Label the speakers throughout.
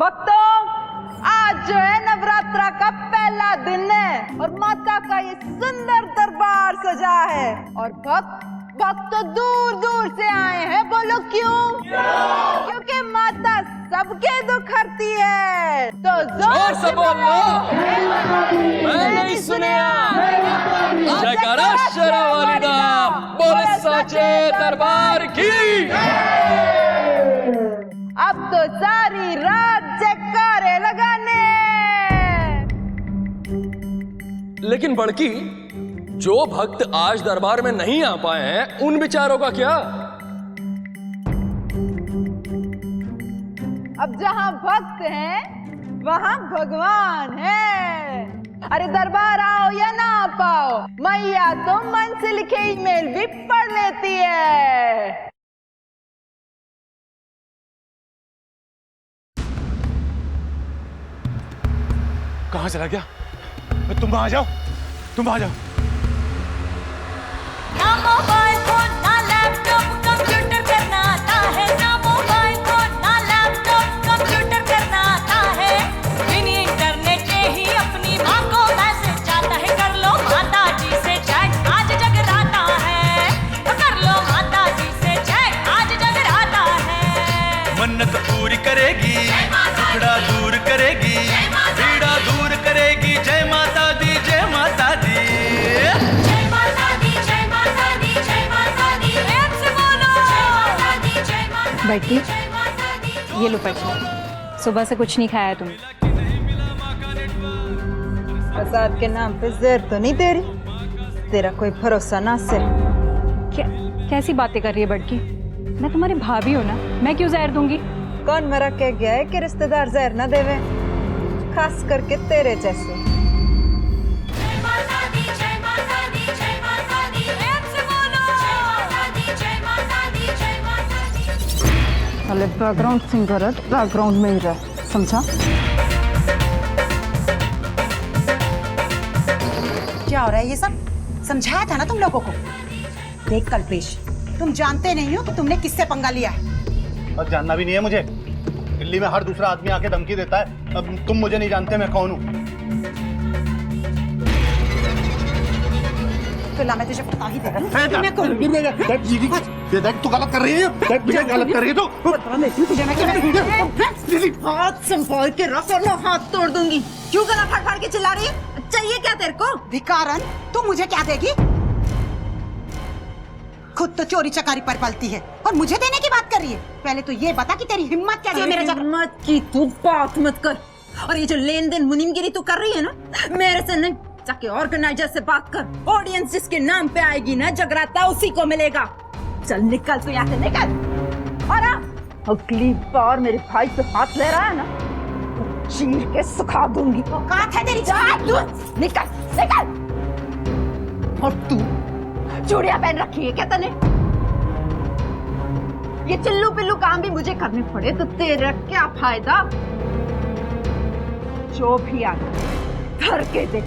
Speaker 1: भक्तों, आज जो है नवरात्रा का पहला दिन है और माता का ये सुंदर दरबार सजा है और भक्त तो दूर दूर से आए हैं। बोलो क्यों? क्योंकि माता सबके दुख हरती है। तो जोर से बोलो।
Speaker 2: मैं नहीं सुनिया। जयकारा शेरा वाली दा, बोल सच्चे दरबार की।
Speaker 1: अब तो सारी रात जयकारे लगाने।
Speaker 2: लेकिन बड़की, जो भक्त आज दरबार में नहीं आ पाए हैं उन बेचारों का क्या?
Speaker 1: अब जहां भक्त हैं वहां भगवान है। अरे दरबार आओ या ना पाओ, मैया तो मन से लिखे ईमेल भी पढ़ लेती है।
Speaker 3: कहां चला गया? तुम वहां जाओ, तुम वहां जाओ।
Speaker 4: ना मोबाइल फोन ना लैपटॉप कंप्यूटर करना आता है। ना मोबाइल फोन ना लैपटॉप कंप्यूटर करना आता है। बिना इंटरनेट के ही अपनी माँ को मैसेज जाता है। कर लो माता जी से चैट, आज जगराता है। तो कर लो माता जी से चैट, आज जगराता है।
Speaker 5: मन्नत पूरी करेगी, टुकड़ा दूर करेगी, पीड़ा दूर करेगी। जय माता दी, जय माता दी।
Speaker 4: जय माता दी, जय माता दी, जय माता दी। प्रेम से बोलो। जय माता दी, जय माता दी,
Speaker 6: बैठी।
Speaker 4: जय माता दी।
Speaker 6: ये लो प्रसाद। सुबह से कुछ नहीं खाया तुम?
Speaker 1: प्रसाद के नाम पे जहर तो नहीं दे रही? तेरा कोई भरोसा ना से।
Speaker 6: क्या कैसी बातें कर रही है बड़की? मैं तुम्हारी भाभी हूँ ना, मैं क्यों जहर दूंगी?
Speaker 1: कौन मरा कह गया है कि रिश्तेदार जहर ना देवे, खास करके तेरे जैसे।
Speaker 4: जय माता दी, जय माता दी, जय माता दी। प्रेम से बोलो। जय माता दी, जय माता दी, जय माता दी।
Speaker 6: पहले बैकग्राउंड सिंगर है, बैकग्राउंड में ही रह, समझा?
Speaker 7: क्या हो रहा है ये सब? समझाया था ना तुम लोगों को। देख कल्पेश, तुम जानते नहीं हो कि तुमने किससे पंगा लिया है।
Speaker 3: और जानना भी नहीं है मुझे। दिल्ली में हर दूसरा आदमी आके धमकी देता है। अब तुम मुझे नहीं जानते मैं कौन हूँ।
Speaker 7: तो मैं तुझे बता ही दे रही हूँ मैं कौन हूँ।
Speaker 3: देख तू गलत कर रही है। देख मुझे गलत कर रही है तू।
Speaker 1: हाथ संभाल के रख वरना हाथ तोड़ दूंगी। क्यों गला फाड़ फाड़ के चिल्ला रही है? चाहिए क्या तेरे को?
Speaker 7: भिकारन, तू मुझे क्या देगी? खुद तो चोरी चकारी पर पलती है और मुझे देने की बात कर रही है। पहले तो ये बता कि तेरी हिम्मत कैसे है मेरे जगह।
Speaker 1: हिम्मत की तू बात मत कर। और ये जो लेन देन मुनीमगिरी तू कर रही है ना, मेरे से नहीं, जाके ऑर्गेनाइजर से बात कर। ऑडियंस जिसके नाम पे आएगी ना जगराता, उसी को मिलेगा। चल निकल तू यहाँ से, निकल। और अगली बार मेरे भाई पे हाथ ले रहा है ना, तो चीर के सुखा दूंगी।
Speaker 7: औकात है तेरी?
Speaker 1: निकल निकल। और तू चूड़ियां पहन रखी है क्या तने? ये चिल्लू पिल्लू काम भी मुझे करने पड़े तो तेरा क्या फायदा? जो भी आ धर के दे।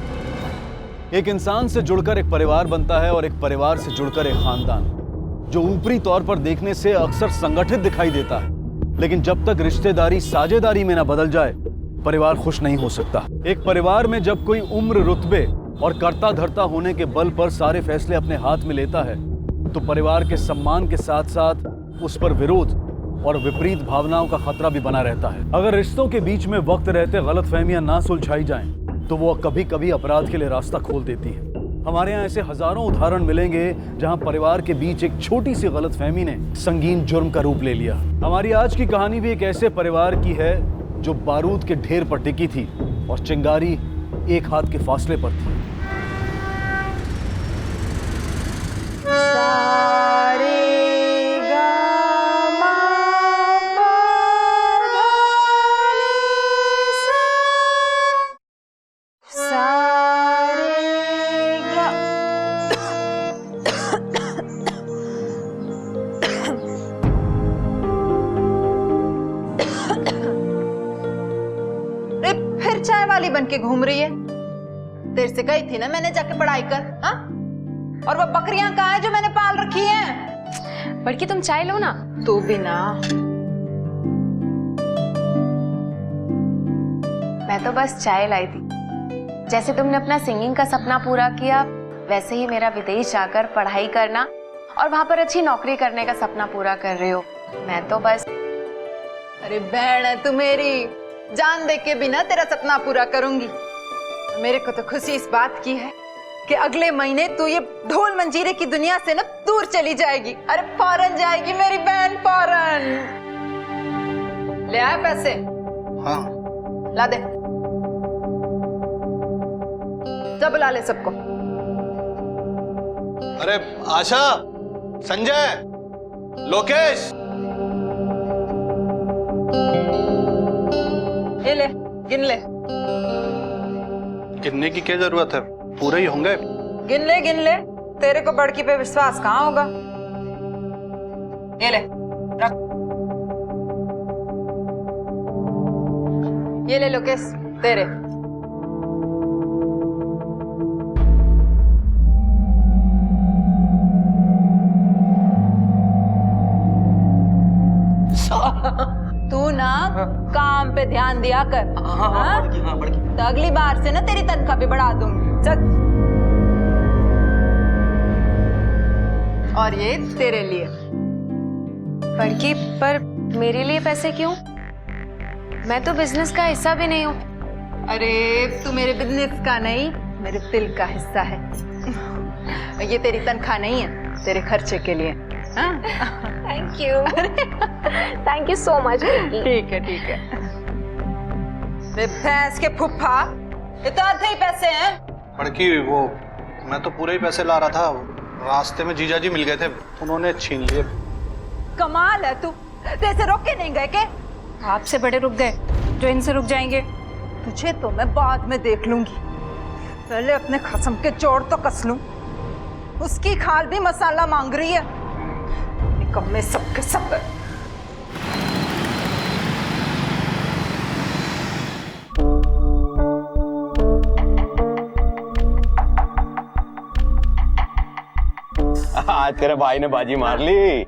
Speaker 8: एक इंसान से जुड़कर एक परिवार बनता है और एक परिवार से जुड़कर एक खानदान, जो ऊपरी तौर पर देखने से अक्सर संगठित दिखाई देता है, लेकिन जब तक रिश्तेदारी साझेदारी में न बदल जाए, परिवार खुश नहीं हो सकता। एक परिवार में जब कोई उम्र, रुतबे और कर्ता धर्ता होने के बल पर सारे फैसले अपने हाथ में लेता है, तो परिवार के सम्मान के साथ साथ उस पर विरोध और विपरीत भावनाओं का खतरा भी बना रहता है। अगर रिश्तों के बीच में वक्त रहते गलतफहमियां ना सुलझाई जाएं, तो वो कभी कभी अपराध के लिए रास्ता खोल देती है। हमारे यहाँ ऐसे हजारों उदाहरण मिलेंगे जहां परिवार के बीच एक छोटी सी गलतफहमी ने संगीन जुर्म का रूप ले लिया। हमारी आज की कहानी भी एक ऐसे परिवार की है जो बारूद के ढेर पर टिकी थी और चिंगारी एक हाथ के फासले पर थी।
Speaker 1: फिर चाय वाली बन के घूम रही है। तेरे से कही थी ना मैंने जाके पढ़ाई कर। हाँ? और वो बकरियां कहाँ है जो मैंने पाल रखी हैं?
Speaker 6: बड़की तुम चाय लो ना।
Speaker 1: तू भी ना।
Speaker 9: मैं तो बस चाय लाई थी। जैसे तुमने अपना सिंगिंग का सपना पूरा किया, वैसे ही मेरा विदेश जाकर पढ़ाई करना और वहां पर अच्छी नौकरी करने का सपना पूरा कर रहे हो। मैं तो बस।
Speaker 1: अरे बहन है तू मेरी, जान दे के भी ना तेरा सपना पूरा करूंगी। मेरे को तो खुशी इस बात की है कि अगले महीने तू ये ढोल मंजीरे की दुनिया से ना दूर चली जाएगी। अरे फॉरेन जाएगी मेरी बहन, फॉरेन। ले आए पैसे?
Speaker 3: हाँ।
Speaker 1: ला दे, जा बुला ले सबको।
Speaker 3: अरे आशा, संजय, लोकेश,
Speaker 1: ये ले, गिन ले।
Speaker 3: गिनने की क्या जरूरत है, पूरे ही होंगे।
Speaker 1: गिन ले, तेरे को बड़की पे विश्वास कहाँ होगा। ये ले, रख। ये ले लोकेश, तेरे। तू ना काम पे ध्यान दिया कर। हाँ? तो अगली बार से ना तेरी तनख्वाह भी बढ़ा दूंगी। चल। और ये तेरे लिए।
Speaker 9: बड़की, पर मेरे लिए पैसे क्यों? मैं तो बिजनेस का हिस्सा भी नहीं हूँ।
Speaker 1: अरे तू मेरे बिजनेस का नहीं, मेरे दिल का हिस्सा है। ये तेरी तनख्वाह नहीं है, तेरे खर्चे के लिए।
Speaker 9: Thank you so much.
Speaker 1: ठीक है। भैंस के फुफ्फा, ये तो आधे ही पैसे हैं।
Speaker 3: बड़की, वो मैं तो पूरे ही पैसे ला रहा था, रास्ते में जीजा जी मिल गए थे, उन्होंने छीन लिए।
Speaker 1: कमाल है तू, तेरे रोक के नहीं गए के?
Speaker 6: आपसे बड़े रुक गए जो इनसे रुक जाएंगे।
Speaker 1: तुझे तो मैं बाद में देख लूंगी, पहले अपने खसम के चोर तो कस लूं। उसकी खाल भी मसाला मांग रही है, निकम्मे सबके सब।
Speaker 10: आज तेरे भाई ने बाजी मार ली।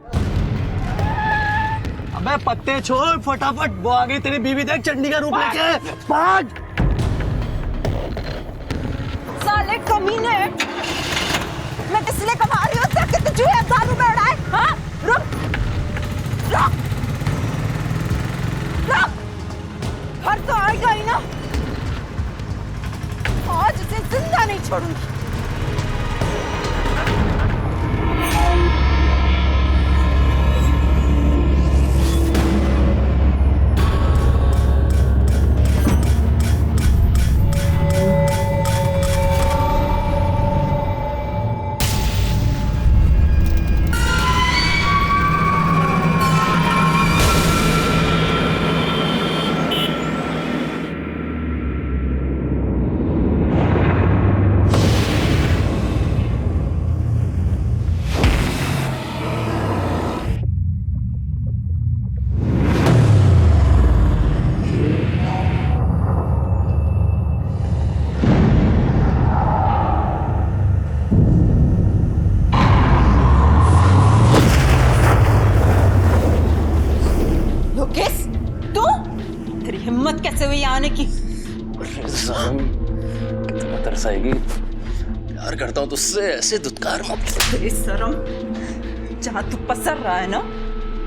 Speaker 5: अबे पत्ते छोड़, फटाफट वो आ गई तेरी बीवी, देख चंडी का रूप लेके। भाग।
Speaker 1: साले कमीने, मैं इसलिए कमा रही हूँ ताकि तुझे दारू में उड़ाए। हाँ? रुक। हर तो आएगा ही ना, आज उसे जिंदा नहीं छोड़ूंगी। हिम्मत कैसे हुई आने की?
Speaker 2: कितना तरस आएगी, प्यार करता हूँ तुझसे, ऐसे दुत्कार मत।
Speaker 1: तेरी शर्म, जहाँ तू पसर रहा है ना,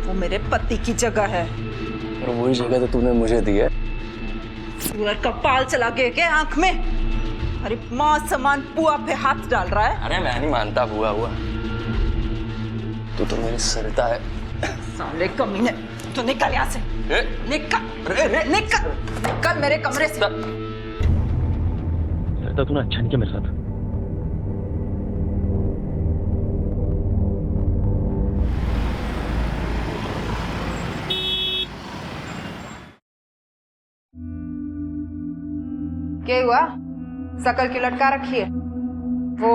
Speaker 1: वो मेरे पति की जगह है।
Speaker 2: और वही जगह तो तूने मुझे दी है।
Speaker 1: सूअर का पाल चला गया क्या आंख में? अरे माँ समान पुआ पे हाथ डाल रहा है।
Speaker 2: अरे मैं नहीं मानता हुआ तू तो मेरी सरिता है।
Speaker 1: साले कमीने, तू निकल यहाँ से। निकल मेरे कमरे से।
Speaker 2: लगता तूने अच्छा नहीं किया मेरे साथ।
Speaker 1: क्या हुआ? शकल की लटका रखी है?
Speaker 9: वो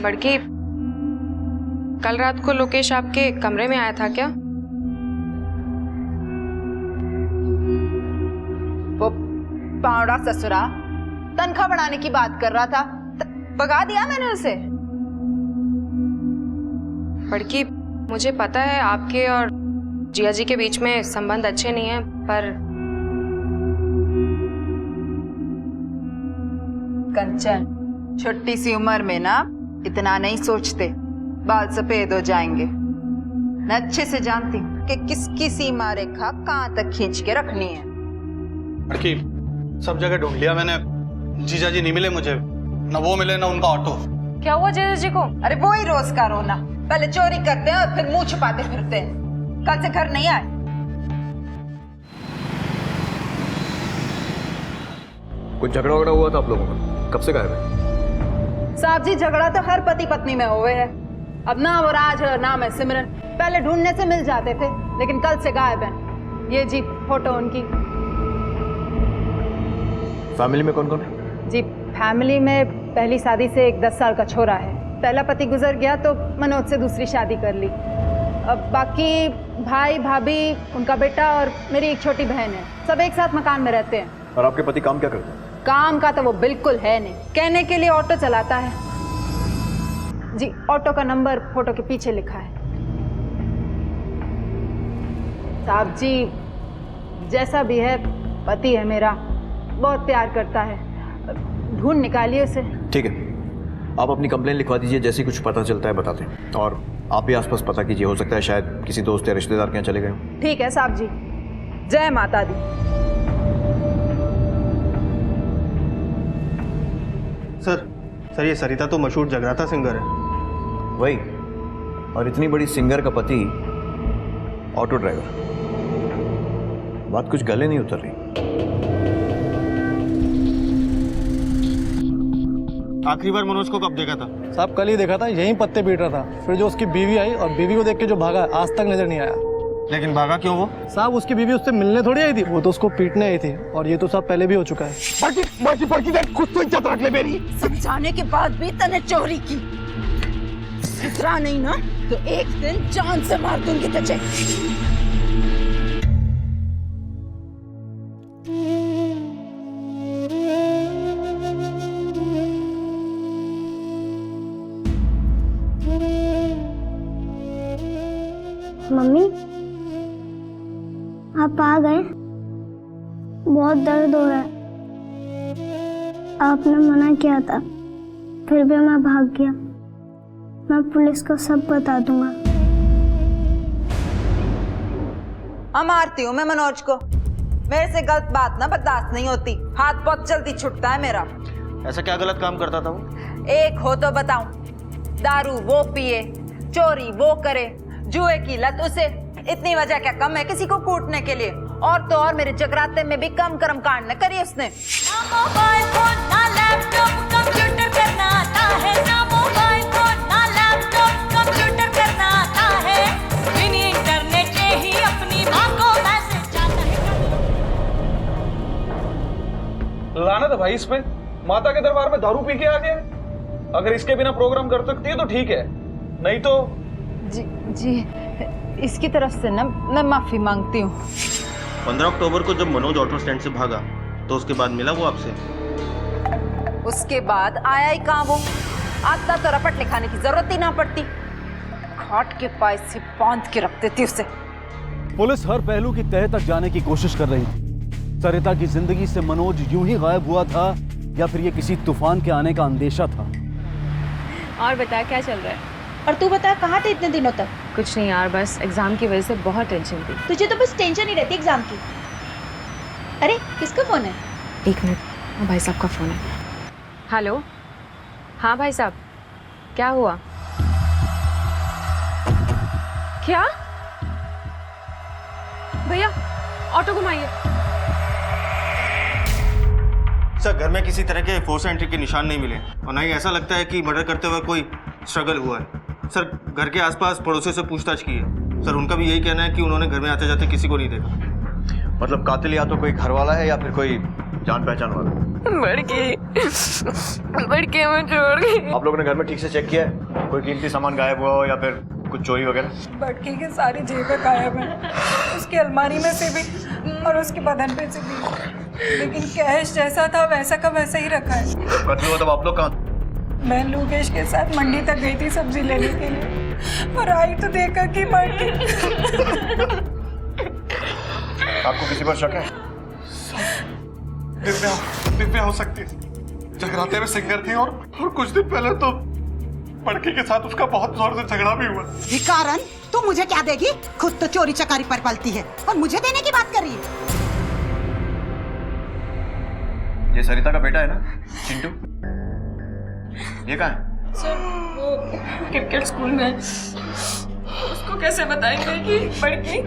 Speaker 9: बड़की, कल रात को लोकेश आपके कमरे में आया था क्या?
Speaker 1: वो पावड़ा ससुरा तनख्वाह बढ़ाने की बात कर रहा था, भगा दिया मैंने उसे।
Speaker 9: बड़की, मुझे पता है आपके और जिया जी के बीच में संबंध अच्छे नहीं हैं, पर
Speaker 1: कंचन, छोटी सी उम्र में ना इतना नहीं सोचते, बाल सफेद हो जाएंगे। मैं अच्छे से जानती हूँ कि किसकी सीमा रेखा कहाँ तक खींच के रखनी है।
Speaker 3: लड़की, सब जगह ढूंढ लिया मैंने, जीजा जी नहीं मिले मुझे, ना वो मिले ना उनका ऑटो।
Speaker 6: क्या हुआ जीजा जी को?
Speaker 1: अरे वो ही रोज का रोना, पहले चोरी करते हैं और फिर मुंह छुपाते फिरते हैं। कल से घर नहीं आए।
Speaker 10: कुछ झगड़ा वगड़ा हुआ था आप लोगों का? कब से गायब है?
Speaker 1: साहब जी, झगड़ा तो हर पति पत्नी में हुए है। अब ना वो राज है, नाम है सिमरन। पहले ढूंढने से मिल जाते थे, लेकिन कल से गायब है। ये जी फोटो उनकी।
Speaker 10: फैमिली में कौन कौन है?
Speaker 1: जी फैमिली में पहली शादी से एक 10 साल का छोरा है। पहला पति गुजर गया तो मनोज से दूसरी शादी कर ली। अब बाकी भाई भाभी, उनका बेटा और मेरी एक छोटी बहन है। सब एक साथ मकान में रहते हैं।
Speaker 10: और आपके पति काम क्या करते हैं?
Speaker 1: काम का तो वो बिल्कुल है नहीं, कहने के लिए ऑटो चलाता है। जी ऑटो का नंबर फोटो के पीछे लिखा है। साहब जी, जैसा भी है पति है मेरा, बहुत प्यार करता है। ढूंढ निकालिए उसे।
Speaker 10: ठीक है, आप अपनी कंप्लेन लिखवा दीजिए, जैसे कुछ पता चलता है बताते हैं। और आप भी आसपास पता कीजिए, हो सकता है शायद किसी दोस्त या रिश्तेदार के यहाँ चले गए हों।
Speaker 1: ठीक है साहब जी, जय माता दी।
Speaker 3: सर ये सरिता तो मशहूर जगराता सिंगर है।
Speaker 10: वही, और इतनी बड़ी सिंगर का पति ऑटो ड्राइवर। बात कुछ गले नहीं उतर रही।
Speaker 3: आखिरी बार मनोज को कब देखा था?
Speaker 11: साहब कल ही देखा था, यहीं पत्ते पीट रहा था। फिर जो उसकी बीवी आई और बीवी को देख के जो भागा, आज तक नजर नहीं आया।
Speaker 3: लेकिन भागा क्यों वो?
Speaker 11: साहब उसकी बीवी उससे मिलने थोड़ी आई थी, वो तो उसको पीटने आई थी। और ये तो साहब पहले भी हो चुका है।
Speaker 3: कुछ तो इज्जत रख ले मेरी।
Speaker 1: समझाने के बाद भी तने चोरी की। सुधरा नहीं ना तो एक दिन जान से मार दूंगी तुझे।
Speaker 12: मम्मी, आप आ गए? बहुत दर्द हो रहा है। आपने मना किया था, फिर भी मैं भाग गया। मैं पुलिस को सब बता दूंगा।
Speaker 1: मारती हूँ मैं मनोज को। मेरे से गलत बात ना बर्दाश्त नहीं होती। हाथ बहुत जल्दी छूटता है मेरा।
Speaker 3: ऐसा क्या गलत काम करता था वो?
Speaker 1: एक हो तो बताऊं। दारू वो पिए, चोरी वो करे, जुए की लत उसे। इतनी वजह क्या कम है किसी को कूटने के लिए? और तो और मेरे जगराते में भी कम कर्म कांड न करी उसने।
Speaker 4: ना मोबाइल फोन ना लैपटॉप कंप्यूटर करना आता है। ना मोबाइल फोन ना लैपटॉप कंप्यूटर करना आता है। बिना इंटरनेट के ही अपनी माँ को मैसेज जाता है।
Speaker 11: लानत है भाई इस पे। माता के दरबार में दारू पी के आ गया। अगर इसके बिना प्रोग्राम कर सकती है तो ठीक है, नहीं तो।
Speaker 1: जी इसकी तरफ से ना मैं माफी मांगती हूँ।
Speaker 3: 15 अक्टूबर को जब मनोज ऑटो स्टैंड से भागा तो उसके बाद मिला वो आपसे?
Speaker 1: उसके बाद आया ही कहाँ वो? आता तो रपट लिखाने की जरूरत ही ना पड़ती। खाट के पास से बांध के रखते थे उसे।
Speaker 8: पुलिस हर पहलू की तह तक जाने की कोशिश कर रही थी। सरिता की जिंदगी से मनोज यूं ही गायब हुआ था या फिर ये किसी तूफान के आने का अंदेशा था।
Speaker 6: और बता क्या चल रहा है?
Speaker 13: और तू बता, कहाँ थे इतने दिनों तक?
Speaker 6: कुछ नहीं यार, बस एग्जाम की वजह से बहुत टेंशन थी।
Speaker 13: तुझे तो बस टेंशन ही रहती एग्जाम की। अरे किसका फोन है?
Speaker 6: एक मिनट, भाई साहब का फोन है। हेलो, हाँ भाई साहब, क्या हुआ? क्या? भैया ऑटो घुमाइए।
Speaker 3: सर घर में किसी तरह के फोर्स एंट्री के निशान नहीं मिले और ना ही ऐसा लगता है कि मर्डर करते हुए कोई स्ट्रगल हुआ है। सर घर के आसपास पड़ोसियों से पूछताछ की है। सर उनका भी यही कहना है कि उन्होंने घर में आते जाते किसी को नहीं देखा।
Speaker 10: मतलब कातिल या तो कोई घर वाला है या फिर कोई जान पहचान वाला।
Speaker 6: बड़की में छोड़ गई।
Speaker 10: आप लोगों ने घर में ठीक से चेक किया है? कोई कीमती सामान गायब हुआ हो या फिर कुछ चोरी वगैरह?
Speaker 13: बड़की के सारी जेबें गायब हैं, उसकी अलमारी में से भी और उसके बदन पे से भी। लेकिन कैश जैसा था वैसा का वैसा ही रखा है।
Speaker 10: कत्ल हुआ तब आप लोग कहाँ?
Speaker 13: मैं लोकेश के साथ मंडी तक गई थी सब्जी लेने के लिए, और आई तो देखा कि मर गई।
Speaker 10: आपको किसी पर शक है?
Speaker 3: दिव्या हो सकती है।
Speaker 14: जगराते में सिंगर थी और कुछ दिन पहले तो बड़की के साथ उसका बहुत जोर से झगड़ा भी हुआ।
Speaker 7: कारण तू मुझे क्या देगी? खुद तो चोरी चकारी पर पलती है और मुझे देने की बात कर रही है।
Speaker 10: ये सरिता का बेटा है ना, चिंटू? ये कहाँ है?
Speaker 13: सर वो क्रिकेट स्कूल में उसको कैसे बताएंगे कि बड़की?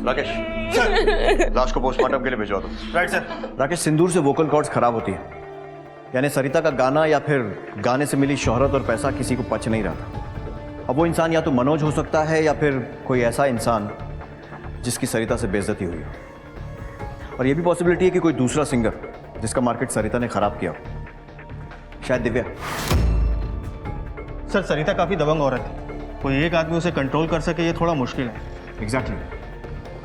Speaker 10: राकेश सर, लाश को पोस्टमार्टम के लिए भिजवा दो।
Speaker 3: Right sir.
Speaker 10: राकेश, सिंदूर से वोकल कॉर्ड्स खराब होती है, यानी सरिता का गाना या फिर गाने से मिली शोहरत और पैसा किसी को पच नहीं रहा था। अब वो इंसान या तो मनोज हो सकता है या फिर कोई ऐसा इंसान जिसकी सरिता से बेइज्जती हुई हो, और ये भी पॉसिबिलिटी है कि कोई दूसरा सिंगर जिसका मार्केट सरिता ने खराब किया हो, शायद दिव्या।
Speaker 3: सर सरिता काफी दबंग औरत है, कोई एक आदमी उसे कंट्रोल कर सके ये थोड़ा मुश्किल है।
Speaker 10: एग्जैक्टली।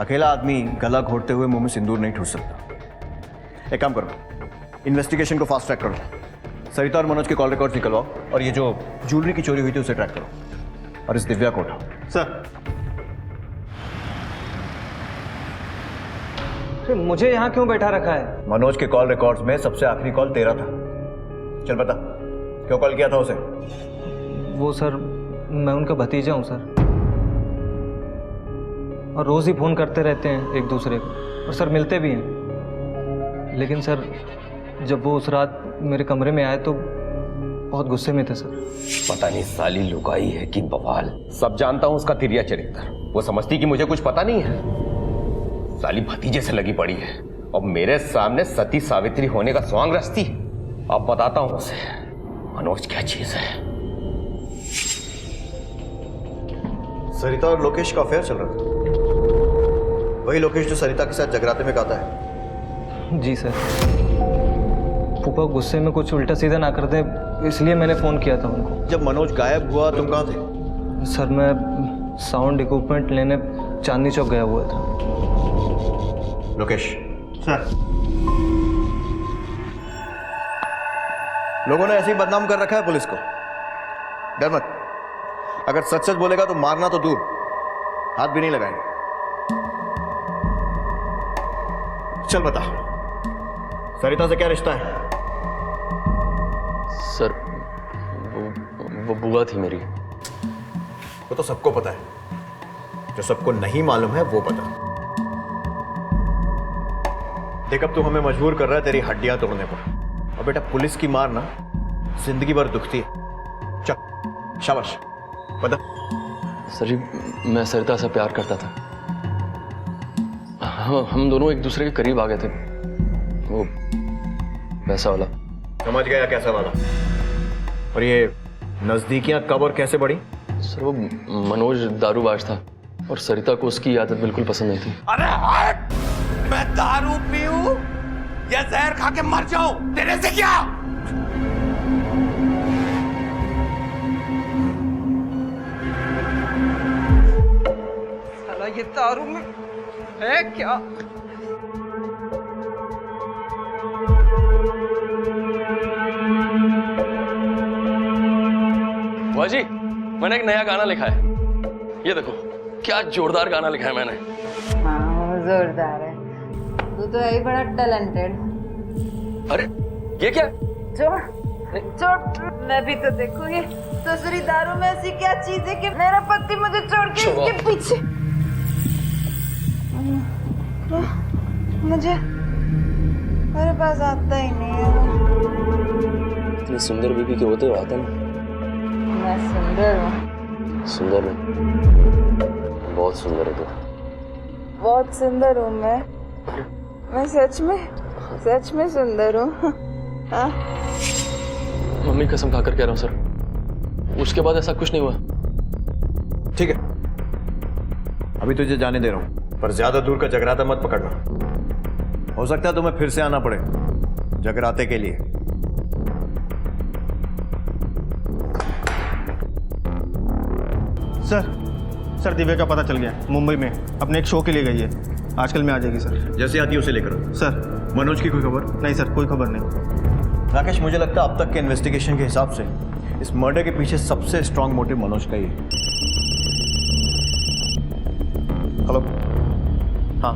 Speaker 10: अकेला आदमी गला घोटते हुए मुंह में सिंदूर नहीं ठूस सकता। एक काम करो, इन्वेस्टिगेशन को फास्ट ट्रैक करो, सरिता और मनोज के कॉल रिकॉर्ड्स निकलवाओ और ये जो ज्वेलरी की चोरी हुई थी उसे ट्रैक करो, और इस दिव्या को उठाओ।
Speaker 3: सर
Speaker 11: मुझे यहाँ क्यों बैठा रखा है?
Speaker 10: मनोज के कॉल रिकॉर्ड्स में सबसे आखिरी कॉल तेरा था। चल बता, क्यों कॉल किया था उसे?
Speaker 11: वो सर, मैं उनका भतीजा हूँ सर, और रोज ही फोन करते रहते हैं एक दूसरे को, और सर मिलते भी हैं। लेकिन सर जब वो उस रात मेरे कमरे में आए तो बहुत गुस्से में थे सर।
Speaker 15: पता नहीं साली लुगाई है कि बवाल, सब जानता हूं उसका तिरिया चरित्र। वो समझती कि मुझे कुछ पता नहीं है, साली भतीजे से लगी पड़ी है और मेरे सामने सती सावित्री होने का स्वांग रचती। अब बताता हूं उसे मनोज क्या चीज है।
Speaker 10: सरिता और लोकेश का अफेयर चल रहा था, वही लोकेश जो सरिता के साथ जगराते में गाता है।
Speaker 11: जी सर, फूफा गुस्से में कुछ उल्टा सीधा ना कर दे इसलिए मैंने फोन किया था उनको।
Speaker 10: जब मनोज गायब हुआ तुम कहाँ थे?
Speaker 11: सर मैं साउंड इक्विपमेंट लेने चांदनी चौक गया हुआ था।
Speaker 10: लोकेश
Speaker 3: सर,
Speaker 10: लोगों ने ऐसे ही बदनाम कर रखा है पुलिस को। डर मत, अगर सच सच बोलेगा तो मारना तो दूर, हाथ भी नहीं लगाएंगे। चल बता, सरिता से क्या रिश्ता है?
Speaker 2: सर वो बुआ थी मेरी।
Speaker 10: वो तो सबको पता है, जो सबको नहीं मालूम है वो पता। देख अब तू हमें मजबूर कर रहा है तेरी हड्डियां तोड़ने पर, और बेटा पुलिस की मार ना जिंदगी भर दुखती है। चल शाबाश बता।
Speaker 2: सर जी मैं सरिता से प्यार करता था, हम दोनों एक दूसरे के करीब आ गए थे। वो वैसा वाला।
Speaker 10: समझ गया कैसा वाला। और ये नजदीकियां कब और कैसे बढ़ी?
Speaker 2: सर वो मनोज दारूबाज था और सरिता को उसकी आदत बिल्कुल पसंद नहीं थी।
Speaker 5: अरे हट! मैं दारू पीऊं या जहर खा के मर जाऊं, तेरे से क्या?
Speaker 13: साला ये दारू में है क्या?
Speaker 2: बुआ जी मैंने एक नया गाना लिखा है, ये देखो क्या जोरदार गाना लिखा है मैंने।
Speaker 16: हाँ जोरदार है, तू तो है बड़ा टैलेंटेड।
Speaker 2: अरे ये क्या?
Speaker 16: छोड़ मैं भी तो देखूंगी ससुरी दारू में ऐसी क्या चीज है कि मेरा पति मुझे छोड़ के इसके पीछे। मुझे मेरे पास आता ही नहीं है।
Speaker 2: इतनी सुंदर बीबी के होते हुए आता ना।
Speaker 16: मैं सुंदर हूँ।
Speaker 2: सुंदर है, बहुत सुंदर है तू।
Speaker 16: बहुत सुंदर हूँ मैं सच में सुंदर हूँ। हाँ?
Speaker 2: मम्मी कसम खाकर कह रहा हूँ सर, उसके बाद ऐसा कुछ नहीं हुआ।
Speaker 10: ठीक है, अभी तुझे जाने दे रहा हूं, पर ज्यादा दूर का जगराता मत पकड़ना। हो सकता है तुम्हें फिर से आना पड़े जगराते के लिए।
Speaker 3: सर दिव्या का पता चल गया, मुंबई में अपने एक शो के लिए गई है, आजकल में आ जाएगी सर।
Speaker 10: जैसे आती है उसे लेकर।
Speaker 3: सर
Speaker 10: मनोज की कोई खबर?
Speaker 3: नहीं सर, कोई खबर नहीं।
Speaker 10: राकेश मुझे लगता है अब तक के इन्वेस्टिगेशन के हिसाब से इस मर्डर के पीछे सबसे स्ट्रांग मोटिव मनोज का ही है। हेलो, हाँ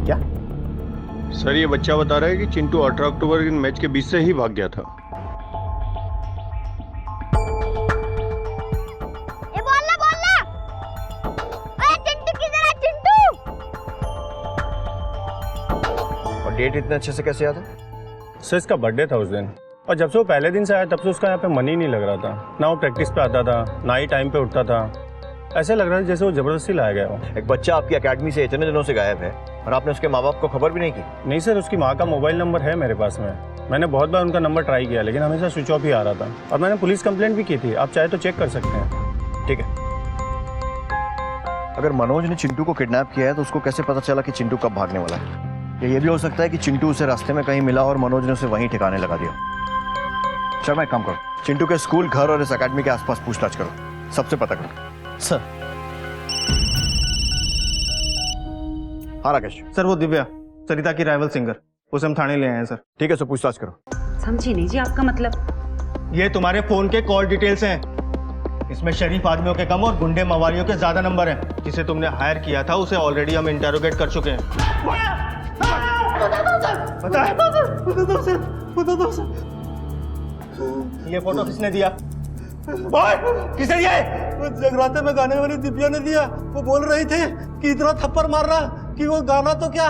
Speaker 10: क्या?
Speaker 14: सर ये बच्चा बता रहा है कि चिंटू 18 अक्टूबर के मैच के बीच से ही भाग गया था।
Speaker 12: ए बोलना ओए चिंटू किधर है चिंटू?
Speaker 10: और डेट इतने अच्छे से कैसे याद है?
Speaker 14: सर इसका बर्थडे था उस दिन, और जब से वो पहले दिन से आया तब से उसका यहाँ पे मन ही नहीं लग रहा था। ना वो प्रैक्टिस पे आता था, ना ही टाइम पे उठता था। ऐसे लग रहा था जैसे वो जबरदस्ती लाया गया हो।
Speaker 10: एक बच्चा आपकी एकेडमी से इतने दिनों से गायब है और आपने उसके माँ बाप को खबर भी नहीं की?
Speaker 14: नहीं सर, उसकी माँ का मोबाइल नंबर है मेरे पास में। मैंने बहुत बार उनका नंबर ट्राई किया लेकिन हमेशा स्विच ऑफ ही आ रहा था, और मैंने पुलिस कंप्लेंट भी की थी। आप चाहे तो चेक कर सकते हैं।
Speaker 10: ठीक है। अगर मनोज ने चिंटू को किडनैप किया है तो उसको कैसे पता चला कि चिंटू कब भागने वाला है? या ये भी हो सकता है कि चिंटू उसे रास्ते में कहीं मिला और मनोज ने उसे वहीं ठिकाने लगा दिया। चल मैं काम करो, चिंटू के स्कूल, घर और इस अकेडमी के आसपास पूछताछ करो, सबसे पता करो।
Speaker 3: सर।
Speaker 10: हाँ राकेश।
Speaker 3: सर वो दिव्या, सरिता की राइवल सिंगर, उसे हम थाने ले आए हैं सर।
Speaker 10: ठीक है, सर पूछताछ करो।
Speaker 7: समझी नहीं जी आपका मतलब?
Speaker 3: ये तुम्हारे फोन के कॉल डिटेल्स हैं। इसमें शरीफ आदमियों के कम और गुंडे मवालियों के ज्यादा नंबर हैं। जिसे तुमने हायर किया था उसे ऑलरेडी हम इंटेरोगेट कर चुके हैं। ये फोटो किसने दिया? किसने दिया?
Speaker 14: जगराते में गाने वाली दिव्या ने दिया। वो बोल रही थी कि इतना थप्पड़ मार रहा कि वो गाना तो क्या,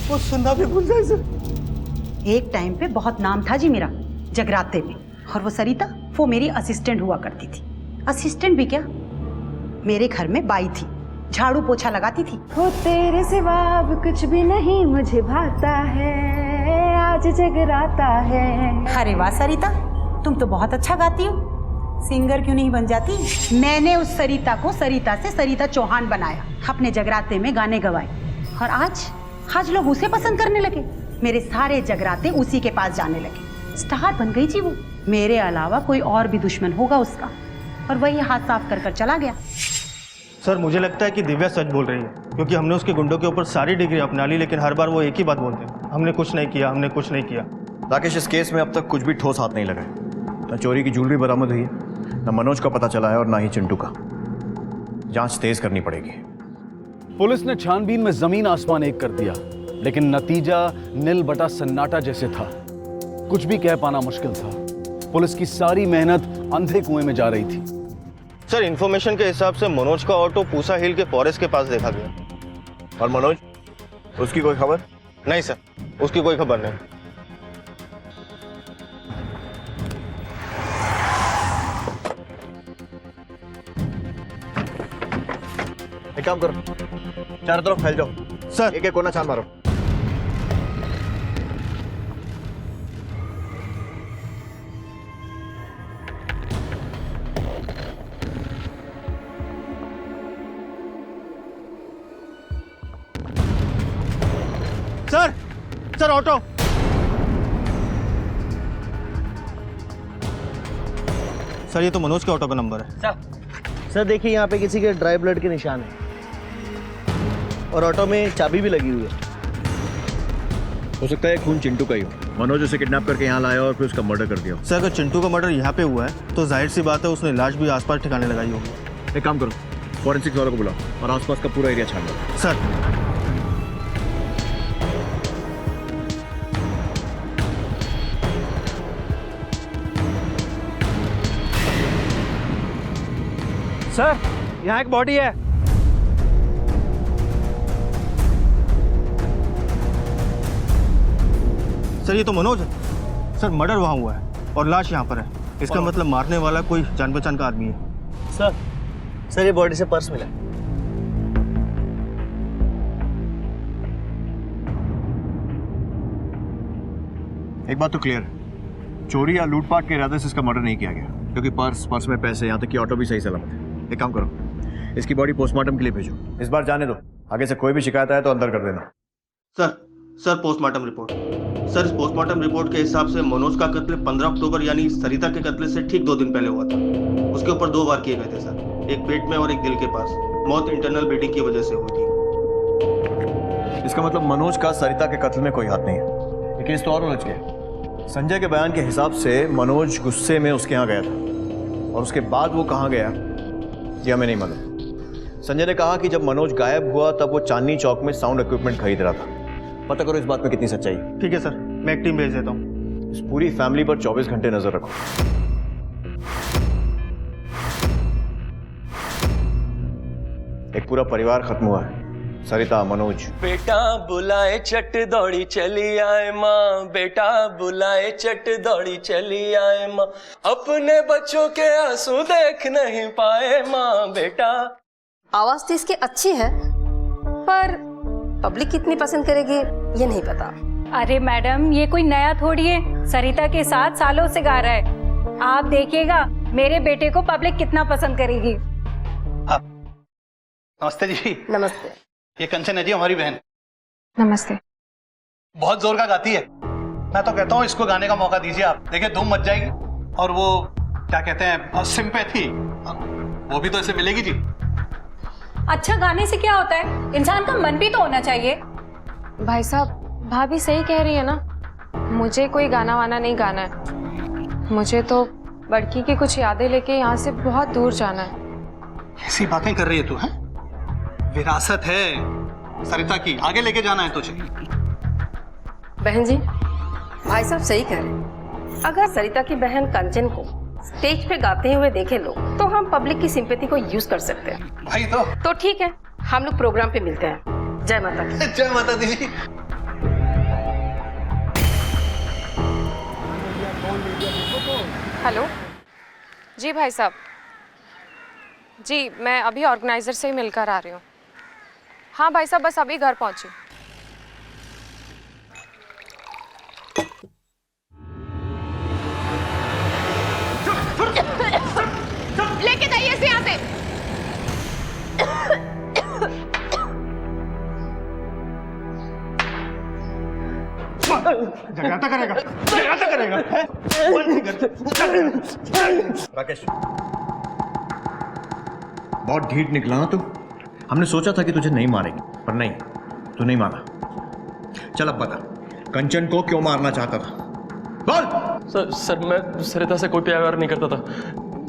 Speaker 14: वो सुनना भी भूल जाए सर।
Speaker 7: एक टाइम पे बहुत नाम था जी मेरा जगराते में, और वो सरिता वो मेरी असिस्टेंट हुआ करती थी। असिस्टेंट भी क्या, मेरे घर में बाई थी, झाड़ू पोछा लगाती थी।
Speaker 16: हो तेरे सिवा अब कुछ भी नहीं मुझे भाता है, आज जगराता है।
Speaker 7: अरे वाह सरिता, तुम तो बहुत अच्छा गाती हो, सिंगर क्यों नहीं बन जाती? मैंने उस सरिता को सरिता से सरिता चौहान बनाया, अपने जगराते में गाने गवाए, और आज लोग उसे पसंद करने लगे। मेरे सारे जगराते उसी के पास जाने लगे, स्टार बन गई जी वो। मेरे अलावा कोई और भी दुश्मन होगा उसका, और वही हाथ साफ कर चला गया।
Speaker 3: सर मुझे लगता है कि दिव्या सच बोल रही है, क्योंकि हमने उसके गुंडों के ऊपर सारी डिग्री अपना ली, लेकिन हर बार वो एक ही बात बोलते हैं, हमने कुछ नहीं किया, हमने कुछ नहीं किया।
Speaker 10: राकेश, इस केस में अब तक कुछ भी ठोस हाथ नहीं लगा है। न चोरी की ज्वेलरी बरामद हुई है, न मनोज का पता चला है, और ना ही चिंटू का। जांच तेज करनी पड़ेगी।
Speaker 8: पुलिस ने छानबीन में जमीन आसमान एक कर दिया, लेकिन नतीजा नील बटा सन्नाटा जैसे था। कुछ भी कह पाना मुश्किल था। पुलिस की सारी मेहनत अंधे कुएं में जा रही थी।
Speaker 3: सर इन्फॉर्मेशन के हिसाब से मनोज का ऑटो पूसा हिल के फॉरेस्ट के पास देखा गया।
Speaker 10: और मनोज, उसकी कोई खबर?
Speaker 3: नहीं सर, उसकी कोई खबर नहीं।
Speaker 10: एक काम करो, चारों तरफ फैल जाओ सर, एक एक कोना छान मारो।
Speaker 3: Sir auto. सर ये तो मनोज के ऑटो का नंबर है।
Speaker 17: सर देखिए यहाँ पे किसी के ड्राई ब्लड के निशान है, और ऑटो में चाबी भी लगी हुई है।
Speaker 10: हो सकता है खून चिंटू का ही हो। मनोज उसे किडनैप करके यहाँ लाया और फिर उसका मर्डर कर दिया।
Speaker 3: सर अगर चिंटू का मर्डर यहाँ पे हुआ है तो जाहिर सी बात है उसने लाश भी आसपास ठिकाने लगाई होगी।
Speaker 10: एक काम करो, फॉरेंसिक्स वालों को बुलाओ और आसपास का पूरा एरिया छान लो।
Speaker 3: सर
Speaker 11: सर यहाँ एक बॉडी है।
Speaker 3: सर ये तो मनोज है। सर मर्डर वहाँ हुआ है और लाश यहाँ पर है। इसका मतलब मारने वाला कोई जान पहचान का आदमी है।
Speaker 17: सर ये बॉडी से पर्स मिला।
Speaker 10: एक बात तो क्लियर है, चोरी या लूटपाट के इरादे से इसका मर्डर नहीं किया गया, क्योंकि पर्स में पैसे, यहाँ तक कि ऑटो भी सही सलामत है। एक काम करो, इसकी बॉडी पोस्टमार्टम के लिए भेजो। इस बार जाने दो, आगे से कोई भी शिकायत आए तो अंदर कर देना।
Speaker 3: Sir postmortem report. सर इस पोस्टमार्टम रिपोर्ट के हिसाब से मनोज का कत्ल 15 अक्टूबर यानी सरिता के कत्ल से ठीक 2 दिन पहले हुआ था। उसके ऊपर 2 वार किए गए थे सर, एक पेट में और एक दिल के पास। मौत इंटरनल ब्लीडिंग की वजह से हुई थी।
Speaker 10: इसका मतलब मनोज का सरिता के कत्ल में कोई हाथ नहीं है। ये केस तो और उलझ गया। संजय के बयान के हिसाब से मनोज गुस्से में उसके यहाँ गया था, और उसके बाद वो कहाँ गया ये हमें नहीं मालूम। संजय ने कहा कि जब मनोज गायब हुआ तब वो चांदनी चौक में साउंड इक्विपमेंट खरीद रहा था, पता करो इस बात में कितनी सच्चाई है।
Speaker 3: ठीक है सर, मैं एक टीम भेज देता हूँ।
Speaker 10: इस पूरी फैमिली पर 24 घंटे नजर रखो। एक पूरा परिवार खत्म हुआ है। सरिता, मनोज।
Speaker 2: बेटा बुलाए चट दौड़ी चली आए माँ, बेटा बुलाए चट दौड़ी चली आए माँ, अपने बच्चों के आंसू देख नहीं पाए माँ, बेटा।
Speaker 18: आवाज तो इसकी अच्छी है, पर पब्लिक कितनी पसंद करेगी ये नहीं पता।
Speaker 6: अरे मैडम, ये कोई नया थोड़ी है, सरिता के साथ सालों से गा रहा है। आप देखिएगा मेरे बेटे को पब्लिक कितना पसंद करेगी।
Speaker 19: नमस्ते जी।
Speaker 18: नमस्ते।
Speaker 19: ये कंचन है जी, हमारी बहन।
Speaker 6: नमस्ते।
Speaker 19: बहुत जोर का गाती है। मैं तो कहता हूँ इसको गाने का मौका दीजिए आप, देखिए धूम मच जाएगी। और वो क्या कहते हैं, सिंपैथी, वो भी तो इसे मिलेगी जी।
Speaker 6: अच्छा गाने से क्या होता है, इंसान का मन भी तो होना चाहिए।
Speaker 9: भाई साहब, भाभी सही कह रही है ना, मुझे कोई गाना वाना नहीं गाना है। मुझे तो बड़की की कुछ यादें लेके यहाँ से बहुत दूर जाना है।
Speaker 19: ऐसी बातें कर रही है तू, है? विरासत है सरिता की, आगे लेके जाना है तुझे।
Speaker 18: बहन जी, भाई साहब सही कह रहे हैं। अगर सरिता की बहन कंचन को स्टेज पे गाते हुए देखे लोग, तो हम पब्लिक की सिंपैथी को यूज कर सकते हैं।
Speaker 19: भाई
Speaker 18: तो ठीक है, हम लोग प्रोग्राम पे मिलते हैं। जय माता दी।
Speaker 19: जय माता दी जी।
Speaker 9: हेलो जी भाई साहब, जी मैं अभी ऑर्गेनाइजर से ही मिलकर आ रही हूँ। हाँ भाई साहब, बस अभी घर पहुंची। लेके जाइए इसे यहाँ से।
Speaker 19: जगराता करेगा, जगराता करेगा।
Speaker 10: राकेश, बहुत ढीठ निकला ना तू। हमने सोचा था कि तुझे नहीं मारेंगे, पर नहीं, तू नहीं मारा। चल अब बता, कंचन को क्यों मारना चाहता था? बोल।
Speaker 2: सर मैं सरिता से कोई प्यार नहीं करता था।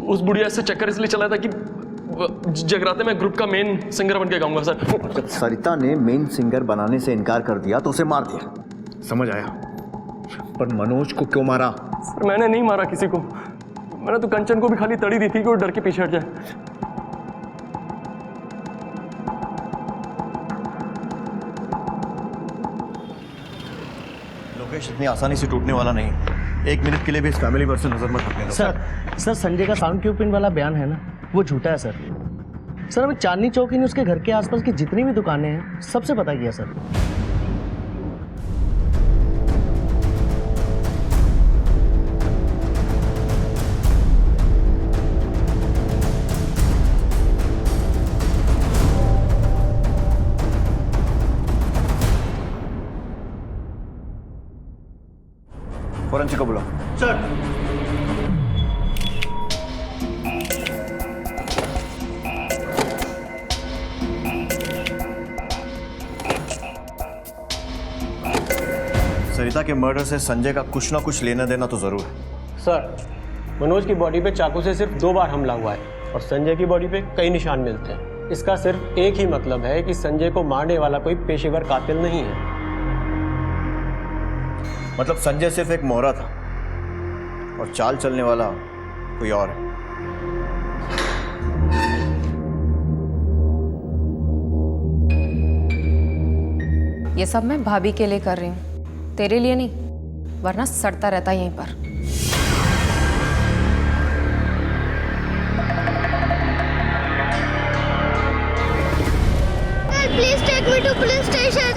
Speaker 2: उस बुढ़िया से चक्कर इसलिए चला था कि जगराते में ग्रुप का मेन सिंगर बन के गाऊंगा सर।
Speaker 10: जब सरिता ने मेन सिंगर बनाने से इनकार कर दिया तो उसे मार दिया, समझ आया। पर मनोज को क्यों मारा?
Speaker 2: सर मैंने नहीं मारा किसी को, मैंने तो कंचन को भी खाली तड़ी दी थी कि वो डर के पीछे हट जाए।
Speaker 10: लोकेश इतनी आसानी से टूटने वाला नहीं। एक मिनट के लिए भी इस फैमिली पर से नजर मत हटने दो।
Speaker 17: सर संजय का साउंड क्यू पिन वाला बयान है ना, वो झूठा है सर। सर हमें चांदनी चौक ही नहीं, उसके घर के आसपास की जितनी भी दुकानें हैं सबसे पता किया सर।
Speaker 10: फोरेंसिक को बुलाओ।
Speaker 19: सर।
Speaker 10: सरिता के मर्डर से संजय का कुछ ना कुछ लेना देना तो जरूर है।
Speaker 20: सर, मनोज की बॉडी पे चाकू से सिर्फ 2 बार हमला हुआ है और संजय की बॉडी पे कई निशान मिलते हैं। इसका सिर्फ एक ही मतलब है कि संजय को मारने वाला कोई पेशेवर कातिल नहीं है।
Speaker 10: मतलब संजय सिर्फ एक मोहरा था और चाल चलने वाला कोई और है।
Speaker 9: ये सब मैं भाभी के लिए कर रही हूँ, तेरे लिए नहीं, वरना सड़ता रहता यहीं पर।
Speaker 12: Please take me to police station.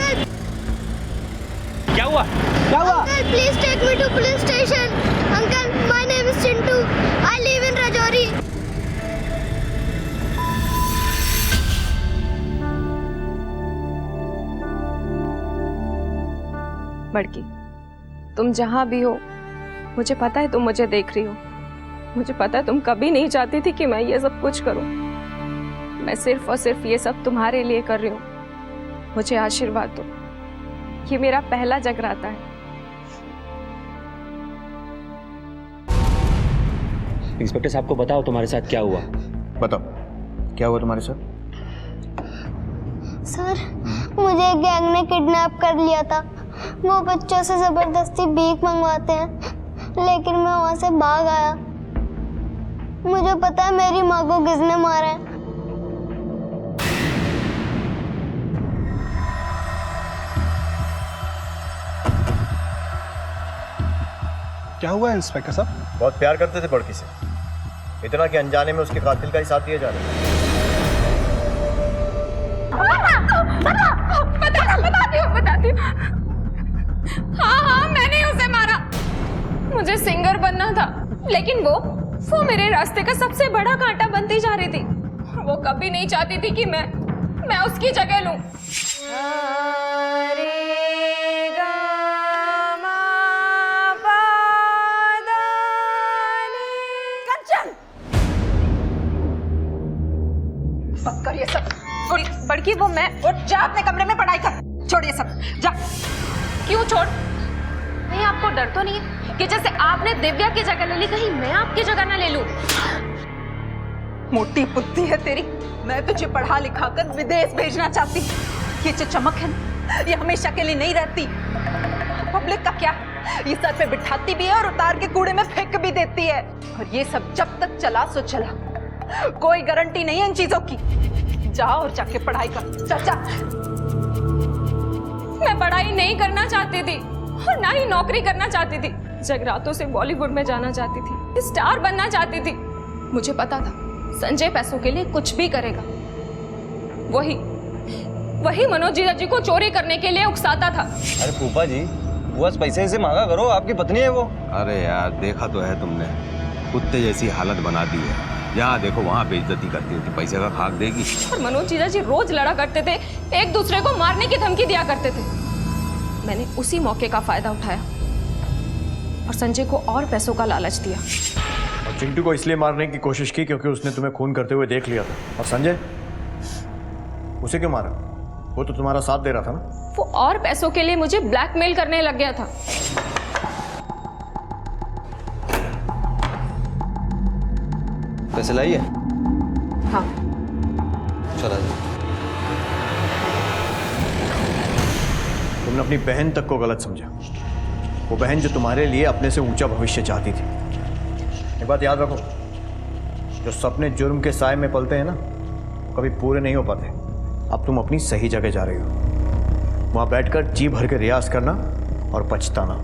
Speaker 20: क्या हुआ?
Speaker 12: क्या हुआ? Uncle, please take me to police station. Uncle, my name is Chintu. I live in Rajouri.
Speaker 9: बड़की, तुम जहाँ भी हो, मुझे पता है तुम मुझे देख रही हो। मुझे पता है तुम कभी नहीं चाहती थी कि मैं ये सब कुछ करूं। मैं सिर्फ और सिर्फ ये सब तुम्हारे लिए कर रही हूँ। मुझे आशीर्वाद दो, ये मेरा पहला जगराता है।
Speaker 20: इंस्पेक्टर साहब को बताओ तुम्हारे साथ क्या हुआ।
Speaker 10: बताओ क्या हुआ तुम्हारे साथ?
Speaker 12: सर, मुझे एक गैंग ने किडनैप कर लिया था। वो बच्चों से जबरदस्ती भीख मंगवाते हैं, लेकिन मैं वहां से भाग आया। मुझे पता है मेरी माँ को किसने मारा है।
Speaker 14: क्या हुआ इंस्पेक्टर साहब?
Speaker 10: बहुत प्यार करते थे बड़की से, इतना कि अनजाने में उसके कातिल का ही साथ दिया जा रहा है।
Speaker 9: बताती हूँ। हाँ, मैंने उसे मारा। मुझे सिंगर बनना था, लेकिन वो मेरे रास्ते का सबसे बड़ा कांटा बनती जा रही थी। वो कभी नहीं चाहती थी कि मैं उसकी जगह लूं।
Speaker 1: कर ये सब। बड़की वो मैं। उठ जा अपने कमरे में पढ़ाई कर। छोड़ ये सब, जा।
Speaker 9: क्यों छोड़? नहीं, आपको डर तो नहीं है कि जैसे आपने दिव्या की जगह ले ली, कहीं मैं आपकी जगह ना ले लूं?
Speaker 1: मोटी बुद्धि है तेरी। मैं तुझे पढ़ा लिखा कर विदेश भेजना चाहती। ये जो चमक है ना, ये हमेशा के लिए नहीं रहती। पब्लिक का क्या, ये सर पे बिठाती भी है और उतार के कूड़े में फेंक भी देती है। और ये सब जब तक चला सो चला, कोई गारंटी नहीं है इन चीजों की। जा और जाके पढ़ाई कर। जा।
Speaker 9: मैं पढ़ाई नहीं करना चाहती थी और ना ही नौकरी करना चाहती थी। जगरातों से बॉलीवुड में जाना चाहती थी, स्टार बनना चाहती थी। मुझे पता था संजय पैसों के लिए कुछ भी करेगा। वही मनोज जीजा जी को चोरी करने के लिए उकसाता था।
Speaker 10: अरे फूफा जी, बस पैसे से मांगा करो, आपकी पत्नी है वो।
Speaker 15: अरे यार, देखा तो है तुमने, कुत्ते जैसी हालत बना दी है। जहाँ देखो वहाँ बेइज्जती करती होती, पैसे का खाक देगी।
Speaker 9: और मनोज जीजा जी रोज लड़ा करते थे, एक दूसरे को मारने की धमकी दिया करते थे। मैंने उसी मौके का फायदा उठाया और संजय को और पैसों का लालच दिया।
Speaker 10: और चिंटू को इसलिए मारने की कोशिश की क्योंकि उसने तुम्हें खून करते हुए देख लिया था। और संजय, उसे क्यों मारा? वो तो तुम्हारा साथ दे रहा था ना।
Speaker 9: वो और पैसों के लिए मुझे ब्लैकमेल करने लग गया था।
Speaker 10: पैसे लाइए?
Speaker 9: हाँ।
Speaker 10: चला जाए। तुमने अपनी बहन तक को गलत समझा। वो बहन जो तुम्हारे लिए अपने से ऊंचा भविष्य चाहती थी। एक बात याद रखो, जो सपने जुर्म के साए में पलते हैं ना, कभी पूरे नहीं हो पाते। अब तुम अपनी सही जगह जा रही हो, वहां बैठकर जी भर के रियाज करना और पछताना।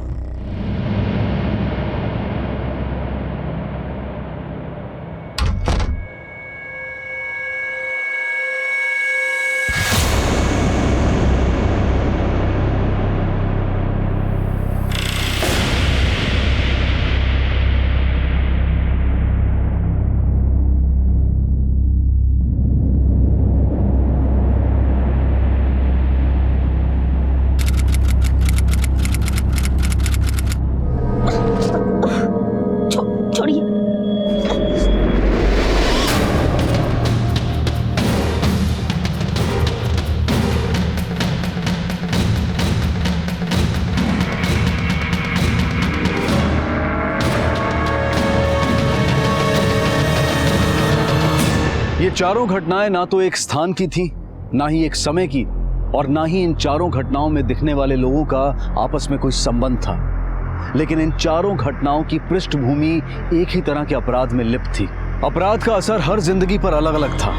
Speaker 8: ये चारों घटनाएं ना तो एक स्थान की थी, ना ही एक समय की, और ना ही इन चारों घटनाओं में दिखने वाले लोगों का आपस में कोई संबंध था। लेकिन इन चारों घटनाओं की पृष्ठभूमि एक ही तरह के अपराध में लिप्त थी। अपराध का असर हर जिंदगी पर अलग अलग था,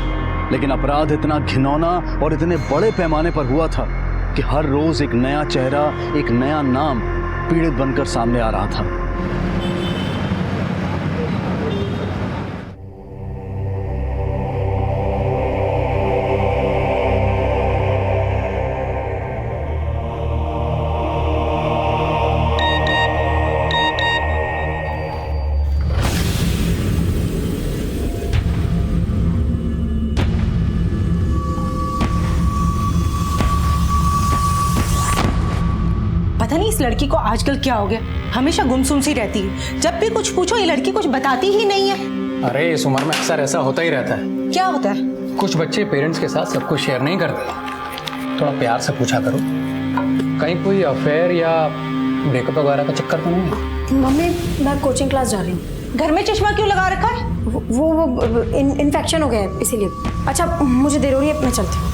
Speaker 8: लेकिन अपराध इतना घिनौना और इतने बड़े पैमाने पर हुआ था कि हर रोज एक नया चेहरा, एक नया नाम पीड़ित बनकर सामने आ रहा था।
Speaker 7: पता नहीं इस लड़की को आजकल क्या हो गया, हमेशा गुमसुम सी रहती है। जब भी कुछ पूछो ये लड़की कुछ बताती ही नहीं है।
Speaker 20: अरे इस उम्र में अक्सर ऐसा होता ही रहता है।
Speaker 7: क्या होता है?
Speaker 20: कुछ बच्चे पेरेंट्स के साथ सब कुछ शेयर नहीं करते। थोड़ा प्यार से पूछा करो, कहीं कोई अफेयर या ब्रेकअप वगैरह का चक्कर तो नहीं है?
Speaker 21: मम्मी, मैं कोचिंग क्लास जा रही हूँ।
Speaker 7: घर में चश्मा क्यों लगा रखा है?
Speaker 21: वो इन्फेक्शन हो गया है इसीलिए। अच्छा मुझे देर हो रही है, मैं चलती हूँ।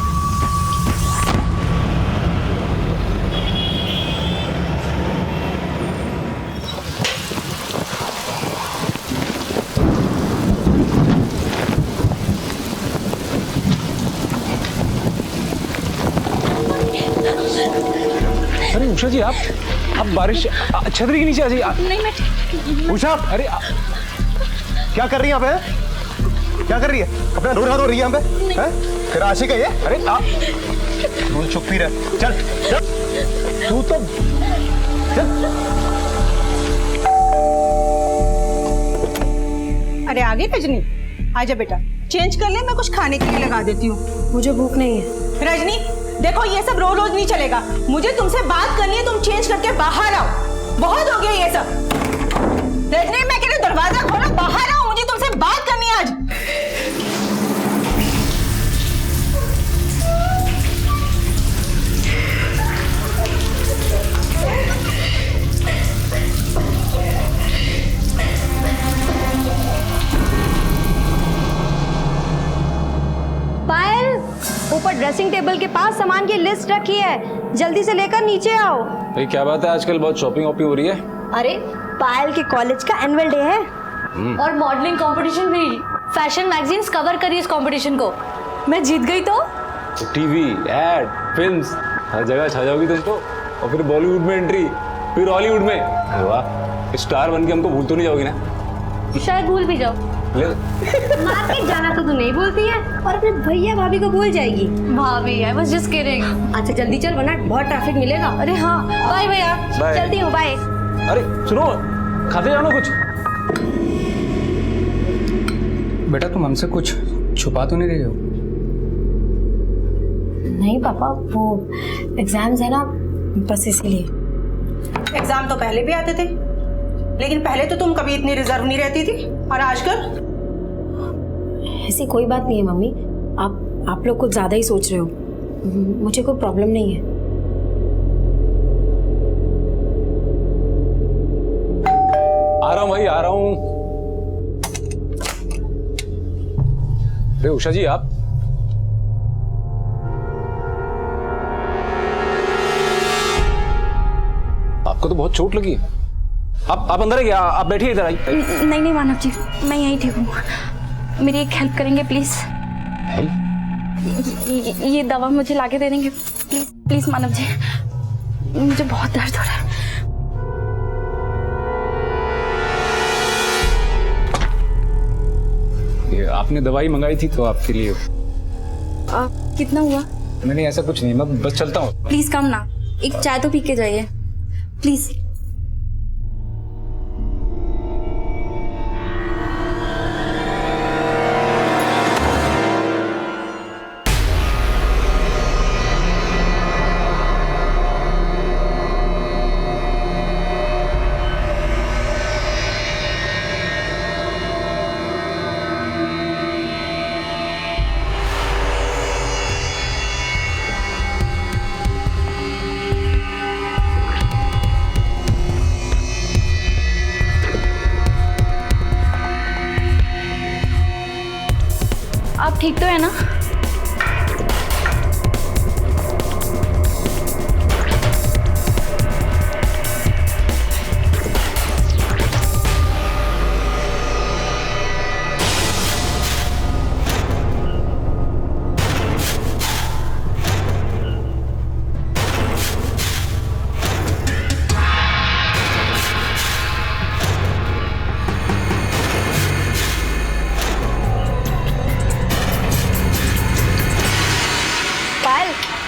Speaker 4: उषा जी आप बारिश छतरी के नीचे आ जाइए।
Speaker 6: नहीं मैं
Speaker 10: उषा,
Speaker 4: अरे
Speaker 10: क्या कर रही है यहाँ पे? क्या कर रही है? अपना रो रही है यहाँ पे? हैं? फिर आशिक है ये?
Speaker 4: अरे आप
Speaker 10: तू चुप ही रह। चल चल, तू तो चल।
Speaker 7: अरे आगे रजनी, आजा बेटा, चेंज कर ले, मैं कुछ खाने के लिए लगा देती हूँ।
Speaker 21: मुझे भूख नहीं है।
Speaker 7: रजनी देखो, ये सब रोज रोज नहीं चलेगा, मुझे तुमसे बात करनी है, तुम चेंज करके बाहर आओ, बहुत हो गया ये सब। रजनी मैं कह रही हूँ दरवाजा खोलो, बाहर आओ, मुझे तुमसे बात करनी है आज।
Speaker 22: पायल, ऊपर ड्रेसिंग टेबल के पास सामान की लिस्ट रखी है, जल्दी से लेकर नीचे आओ।
Speaker 4: भाई क्या बात है, आजकल बहुत शॉपिंग वॉपिंग हो रही है।
Speaker 22: अरे पायल के कॉलेज का एनुअल डे है
Speaker 21: और मॉडलिंग कंपटीशन भी। फैशन मैगजीन्स कवर करी इस कंपटीशन को, मैं जीत गई तो
Speaker 4: टीवी, एड, फिल्म्स, हर जगह छा जाओगी तुम तो। और फिर बॉलीवुड में एंट्री, फिर हॉलीवुड में। अरे वाह, स्टार बन के हमको भूल तो नहीं जाओगी ना?
Speaker 21: शायद भूल भी जाओ।
Speaker 22: मार्केट जाना तो तू नहीं बोलती है और अपने भैया भाभी को भूल जाएगी।
Speaker 21: भाभी, आई वाज जस्ट किडिंग।
Speaker 22: अच्छा जल्दी चल वरना बहुत ट्रैफिक मिलेगा।
Speaker 21: अरे हाँ, बाय भैया,
Speaker 4: बाय।
Speaker 22: चलती हूँ, बाय।
Speaker 4: अरे सुनो, खाते जाओ ना कुछ।
Speaker 11: बेटा तुम हमसे कुछ छुपा तो नहीं रही हो?
Speaker 21: नहीं पापा, वो एग्जाम्स है ना, बस इसीलिए।
Speaker 7: एग्जाम तो पहले भी आते थे, लेकिन पहले तो तुम कभी इतनी रिजर्व नहीं रहती थी, और आजकल
Speaker 21: ऐसी कोई बात नहीं है मम्मी, आप लोग कुछ ज्यादा ही सोच रहे हो। मुझे कोई प्रॉब्लम नहीं है।
Speaker 4: आ रहा हूँ भाई, आ रहा हूँ। अरे उषा जी आप आपको तो बहुत चोट लगी है। आप अंदर है क्या? आप बैठिए इधर आई।
Speaker 21: नहीं नहीं मानव जी, मैं यहीं ठीक हूँ। मेरी एक हेल्प करेंगे प्लीज? ये दवा मुझे लाके दे देंगे प्लीज? प्लीज मानव जी, मुझे बहुत दर्द हो रहा है।
Speaker 4: ये आपने दवाई मंगाई थी तो आपके लिए।
Speaker 21: कितना हुआ?
Speaker 4: नहीं ऐसा कुछ नहीं, मैं बस चलता हूँ।
Speaker 21: प्लीज कम ना, एक चाय तो पी के जाइए प्लीज। आप ठीक तो है ना?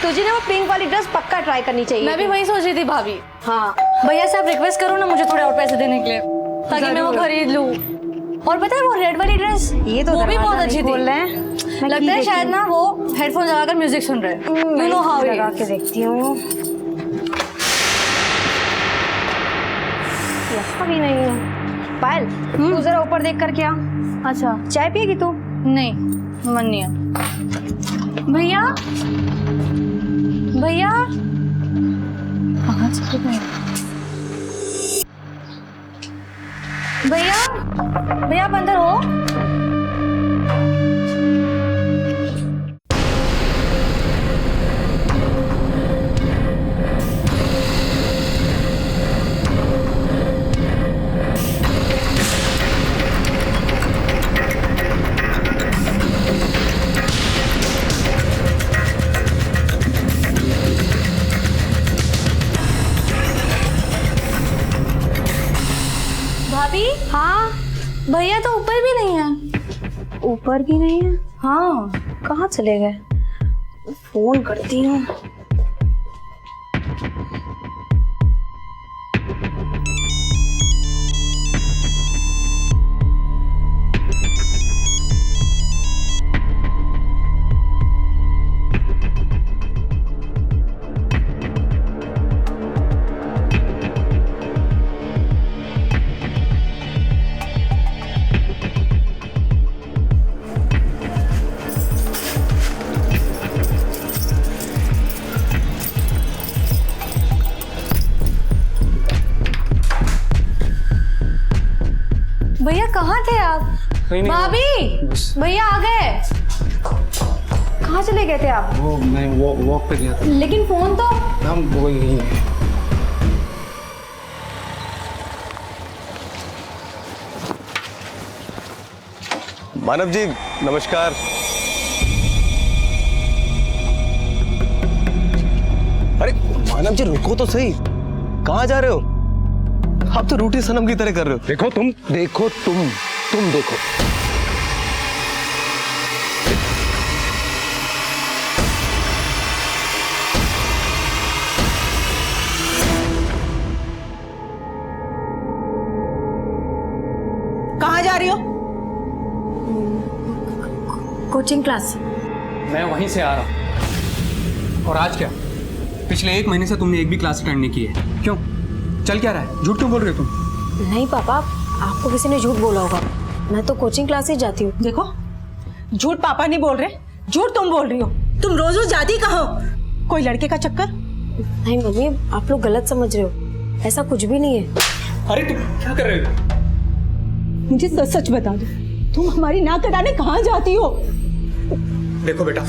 Speaker 22: तुझे ना वो पिंक वाली ड्रेस पक्का ट्राई करनी चाहिए।
Speaker 21: मैं भी वही सोच रही थी भाभी।
Speaker 22: हाँ
Speaker 21: भैया से आप रिक्वेस्ट करो ना मुझे थोड़े और पैसे देने के लिए, ताकि मैं वो खरीद लूं। और पता है वो रेड वाली ड्रेस,
Speaker 22: ये तो
Speaker 21: वो भी बहुत अच्छी थी।
Speaker 22: बोल रहे हैं,
Speaker 21: लगता है शायद ना वो हेडफोन लगाकर म्यूजिक सुन रहे हैं। यू नो हाउ
Speaker 22: लगा के देखती हूँ। यहाँ भी नहीं है। पायल तू जरा ऊपर देख कर क्या।
Speaker 21: अच्छा
Speaker 22: चाय पिएगी तू?
Speaker 21: नहीं, मन नहीं है। भैया भैया, कहाँ चले गए? भैया भैया आप अंदर हो?
Speaker 22: ऊपर भी नहीं है। हाँ, कहाँ चले गए? फोन करती हूँ। भैया कहाँ थे आप? भाभी, भैया आ गए। कहाँ चले गए थे आप?
Speaker 4: वो मैं वॉक पे गया था।
Speaker 22: लेकिन फोन तो
Speaker 4: हम वो नहीं है।
Speaker 14: मानव जी नमस्कार। अरे मानव जी रुको तो सही, कहाँ जा रहे हो? आप तो रूठी सनम की तरह कर रहे हो।
Speaker 4: देखो तुम देखो।
Speaker 7: कहाँ जा रही हो?
Speaker 21: Coaching class.
Speaker 5: मैं वहीं से आ रहा हूँ। और आज क्या? पिछले 1 महीने से तुमने एक भी क्लास अटेंड नहीं की है। क्यों? चल क्या रहा है? झूठ क्यों बोल रहे हो तुम?
Speaker 21: नहीं पापा, आपको किसी ने झूठ बोला होगा। मैं तो कोचिंग क्लास ही जाती हूँ।
Speaker 7: देखो, झूठ पापा नहीं बोल रहे, झूठ तुम बोल रही हो। तुम रोज रोज जाती कहाँ हो? कोई लड़के का चक्कर?
Speaker 21: नहीं मम्मी, आप लोग गलत समझ रहे हो। ऐसा कुछ भी नहीं है।
Speaker 5: अरे तुम क्या कर रहे हो?
Speaker 7: मुझे सच सच बता दो, तुम हमारी नाक कटाने कहाँ जाती हो?
Speaker 5: देखो बेटा,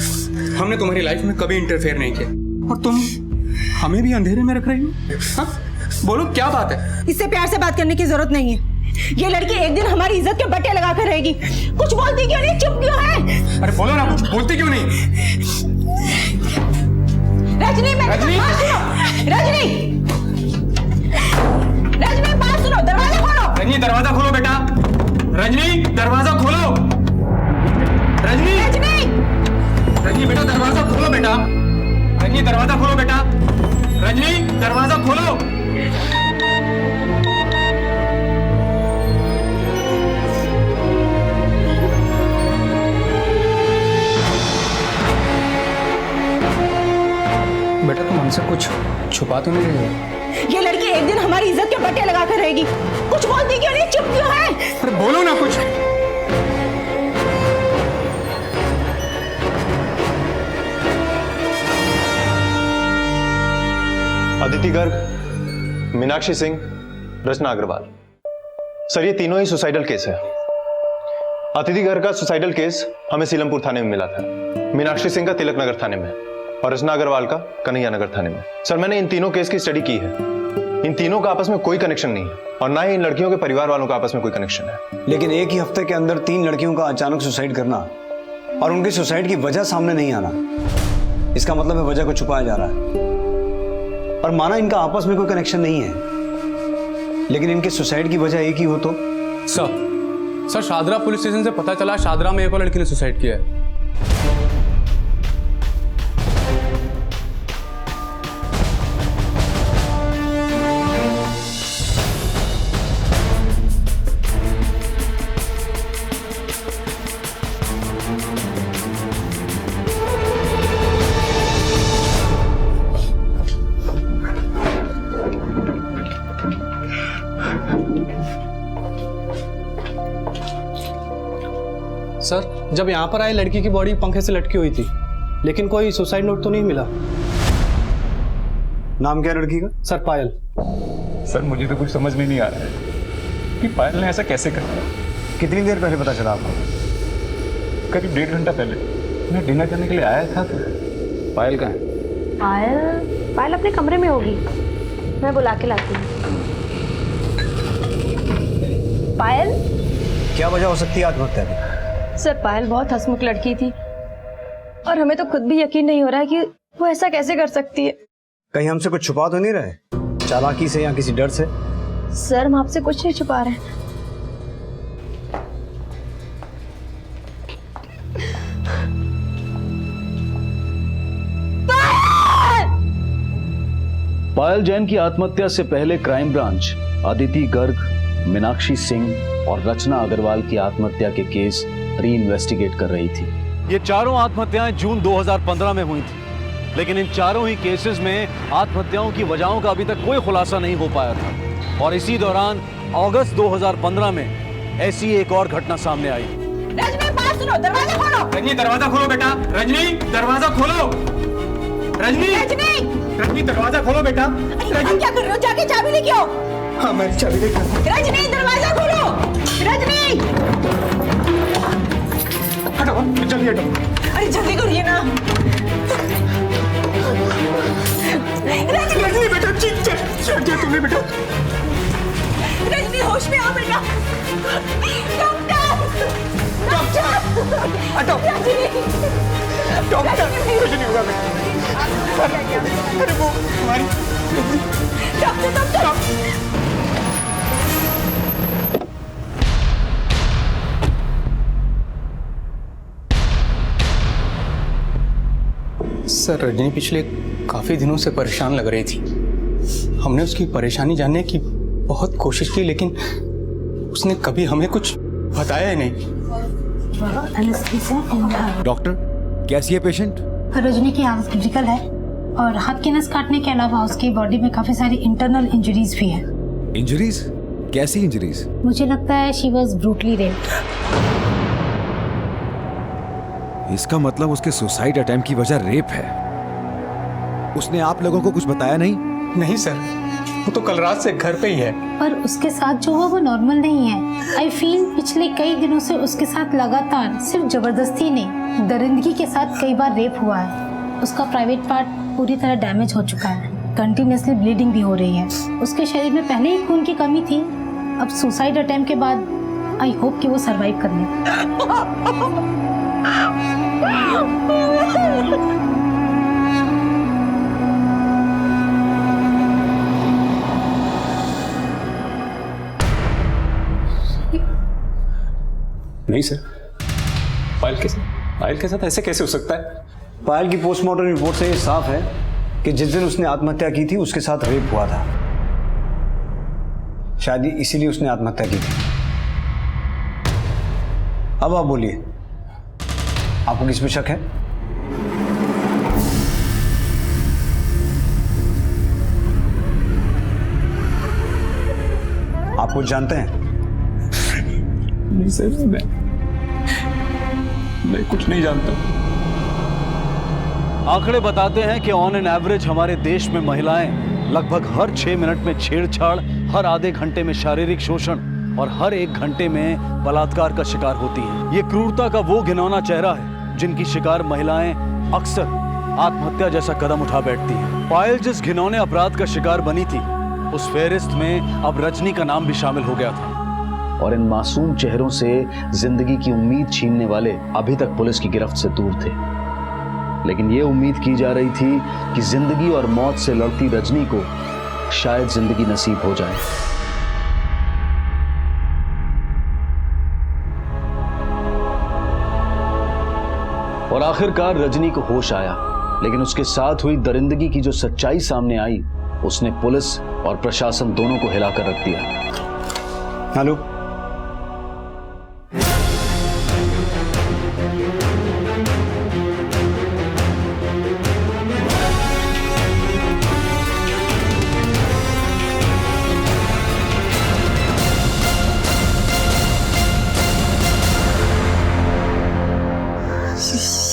Speaker 5: हमने तुम्हारी लाइफ में कभी इंटरफेयर नहीं किया और तुम हमें भी अंधेरे में रख रही हो। हाँ? बोलो क्या बात है?
Speaker 7: इससे प्यार से बात करने की जरूरत नहीं है। ये लड़की एक दिन हमारी इज्जत के बट्टे लगा कर रहेगी। कुछ बोलती क्यों नहीं? चुप क्यों है?
Speaker 5: अरे बोलो ना, कुछ बोलती क्यों नहीं?
Speaker 7: रजनी,
Speaker 5: रजनी!
Speaker 7: रजनी, बात सुनो, दरवाजा खोलो।
Speaker 5: रजनी दरवाजा खोलो बेटा। रजनी दरवाजा खोलो। रजनी बेटा दरवाजा खोलो बेटा। रजनी दरवाजा खोलो बेटा। रजनी दरवाजा खोलो। बेटा तुम हमसे कुछ छुपा तो नहीं रही हो?
Speaker 7: ये लड़की एक दिन हमारी इज्जत के बट्टे लगा कर रहेगी। कुछ बोलती क्यों नहीं? चुप क्यों है?
Speaker 5: अरे बोलो ना कुछ।
Speaker 14: अदिति गर्ग, मीनाक्षी सिंह, रचना अग्रवाल। सर ये तीनों ही सुसाइडल केस है। अदिति गर्ग का सुसाइडल केस हमें सीलमपुर थाने में मिला था, मीनाक्षी सिंह का तिलक नगर थाने में और रचना अग्रवाल का कन्हैया नगर थाने में। सर मैंने इन तीनों केस की स्टडी की है। इन तीनों का आपस में कोई कनेक्शन नहीं है और ना ही इन लड़कियों के परिवार वालों का आपस में कोई कनेक्शन है।
Speaker 8: लेकिन एक ही हफ्ते के अंदर 3 लड़कियों का अचानक सुसाइड करना और उनकी सुसाइड की वजह सामने नहीं आना, इसका मतलब है वजह को छुपाया जा रहा है। और माना इनका आपस में कोई कनेक्शन नहीं है, लेकिन इनके सुसाइड की वजह एक ही हो तो?
Speaker 5: सर शादरा पुलिस स्टेशन से पता चला शादरा में एक और लड़की ने सुसाइड किया है।
Speaker 20: सर जब यहाँ पर आए लड़की की बॉडी पंखे से लटकी हुई थी, लेकिन कोई सुसाइड नोट तो नहीं मिला।
Speaker 8: नाम क्या लड़की का?
Speaker 20: सर पायल।
Speaker 4: सर मुझे तो कुछ समझ में नहीं आ रहा है कि पायल ने ऐसा कैसे कर दिया।
Speaker 8: कितनी देर पहले पता चला आपको?
Speaker 4: करीब 1.5 घंटा पहले मैं डिनर करने के लिए आया था तो।
Speaker 8: पायल कहाँ है?
Speaker 22: पायल अपने कमरे में होगी, मैं बुला के लाती हूँ। पायल,
Speaker 8: क्या वजह हो सकती है आत्महत्या की?
Speaker 22: सर पायल बहुत हंसमुख लड़की थी और हमें तो खुद भी यकीन नहीं हो रहा है कि वो ऐसा कैसे कर सकती है।
Speaker 8: कहीं हमसे कुछ छुपा तो नहीं रहे? चालाकी से या किसी डर से?
Speaker 22: सर हम आपसे कुछ नहीं छुपा रहे।
Speaker 8: पायल जैन की आत्महत्या से पहले क्राइम ब्रांच अदिति गर्ग, मीनाक्षी सिंह और रचना अग्रवाल की आत्महत्या के केस री इन्वेस्टिगेट कर रही थी। ये चारों आत्महत्याएं जून 2015 में हुई थी, लेकिन इन चारों ही केसेस में आत्महत्याओं की वजहों का अभी तक कोई खुलासा नहीं हो पाया था। और इसी दौरान अगस्त 2015 में ऐसी एक और घटना सामने आई।
Speaker 1: रजनी, बात सुनो, दरवाजा खोलो।
Speaker 5: रजनी दरवाजा खोलो बेटा। रजनी दरवाजा खोलो। रजनी रजनी दरवाजा खोलो बेटा।
Speaker 1: रजनी क्या कर रहे हो? जाके चाबी लेके आओ।
Speaker 5: हाँ मैं चाबी लेकर।
Speaker 1: रजनी दरवाजा खोलो। रजनी
Speaker 5: हटो, जल्दी हटो।
Speaker 1: अरे जल्दी करिए ना।
Speaker 5: रजनी बेटा, चल तुम्हें बेटा।
Speaker 1: रजनी होश में आओ बेटा। डॉक्टर
Speaker 5: हटो। डॉक्टर कुछ नहीं होगा बेटा। अरे वो हमारी
Speaker 1: डॉक्टर।
Speaker 5: सर रजनी पिछले काफी दिनों से परेशान लग रही थी। हमने उसकी परेशानी जानने की बहुत कोशिश की, लेकिन उसने कभी हमें कुछ बताया ही नहीं।
Speaker 8: डॉक्टर, कैसी है पेशेंट?
Speaker 21: रजनी की हालत क्रिटिकल है और हाथ की नस काटने के अलावा उसकी बॉडी में काफी सारी इंटरनल इंजरीज भी हैं।
Speaker 8: इंजरीज? कैसी इंजरीज?
Speaker 21: मुझे लगता है शी वाज ब्रूटली रेप्ड।
Speaker 13: इसका मतलब उसके सुसाइड अटेम्प्ट की वजह रेप है। उसने आप लोगों को कुछ बताया नहीं?
Speaker 5: नहीं सर, वो तो कल रात से घर पे ही है।
Speaker 21: पर उसके साथ जो हुआ वो नॉर्मल नहीं है। आई फील पिछले कई दिनों से उसके साथ लगातार सिर्फ जबरदस्ती नहीं, दरिंदगी के साथ कई बार रेप हुआ है। उसका प्राइवेट पार्ट पूरी तरह डैमेज हो चुका है। कंटिन्यूसली ब्लीडिंग भी हो रही है। उसके शरीर में पहले ही खून की कमी थी। अब सुसाइड अटेम्प्ट के बाद आई होप कि वो सरवाइव कर ले।
Speaker 4: नहीं सर, पायल के साथ ऐसे कैसे हो सकता है?
Speaker 16: पायल की पोस्टमार्टम रिपोर्ट से ये साफ है कि जिस दिन उसने आत्महत्या की थी उसके साथ रेप हुआ था। शायद इसीलिए उसने आत्महत्या की थी। अब आप बोलिए, आपको किस पे शक है? आप कुछ जानते हैं?
Speaker 4: नहीं सर, मैं कुछ नहीं जानता।
Speaker 8: आंकड़े बताते हैं कि ऑन एन एवरेज हमारे देश में महिलाएं लगभग हर 6 मिनट में छेड़छाड़, हर आधे घंटे में शारीरिक शोषण और हर 1 घंटे में बलात्कार का शिकार होती हैं। ये क्रूरता का वो घिनौना चेहरा है जिनकी शिकार महिलाएं अक्सर आत्महत्या जैसा कदम उठा बैठती हैं। पायल जिस घिनौने अपराध का शिकार बनी थी, उस फेहरिस्त में अब रजनी का नाम भी शामिल हो गया था। और इन मासूम चेहरों से जिंदगी की उम्मीद छीनने वाले अभी तक पुलिस की गिरफ्त से दूर थे। लेकिन ये उम्मीद की जा रही थी कि जिंदगी और मौत से लड़ती रजनी को शायद जिंदगी नसीब हो जाए। और आखिरकार रजनी को होश आया, लेकिन उसके साथ हुई दरिंदगी की जो सच्चाई सामने आई, उसने पुलिस और प्रशासन दोनों को हिलाकर रख दिया।
Speaker 16: हेलो,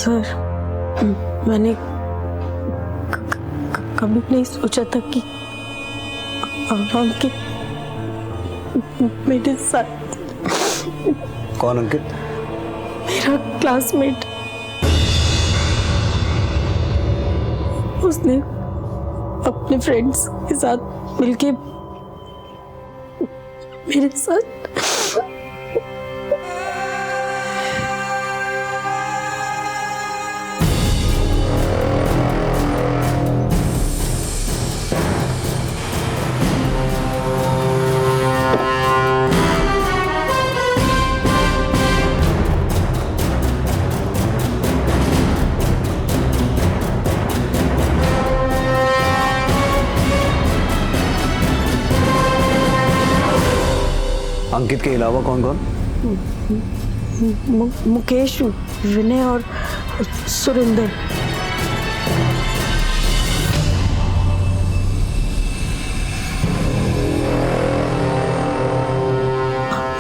Speaker 23: सर, मैंने कभी नहीं सोचा था कि अंकित मेरे साथ।
Speaker 16: कौन अंकित?
Speaker 23: मेरा क्लासमेट। उसने अपने फ्रेंड्स के साथ मिलके मेरे साथ
Speaker 16: अंकित के अलावा कौन कौन?
Speaker 23: मुकेश, विनय और सुरेंद्र।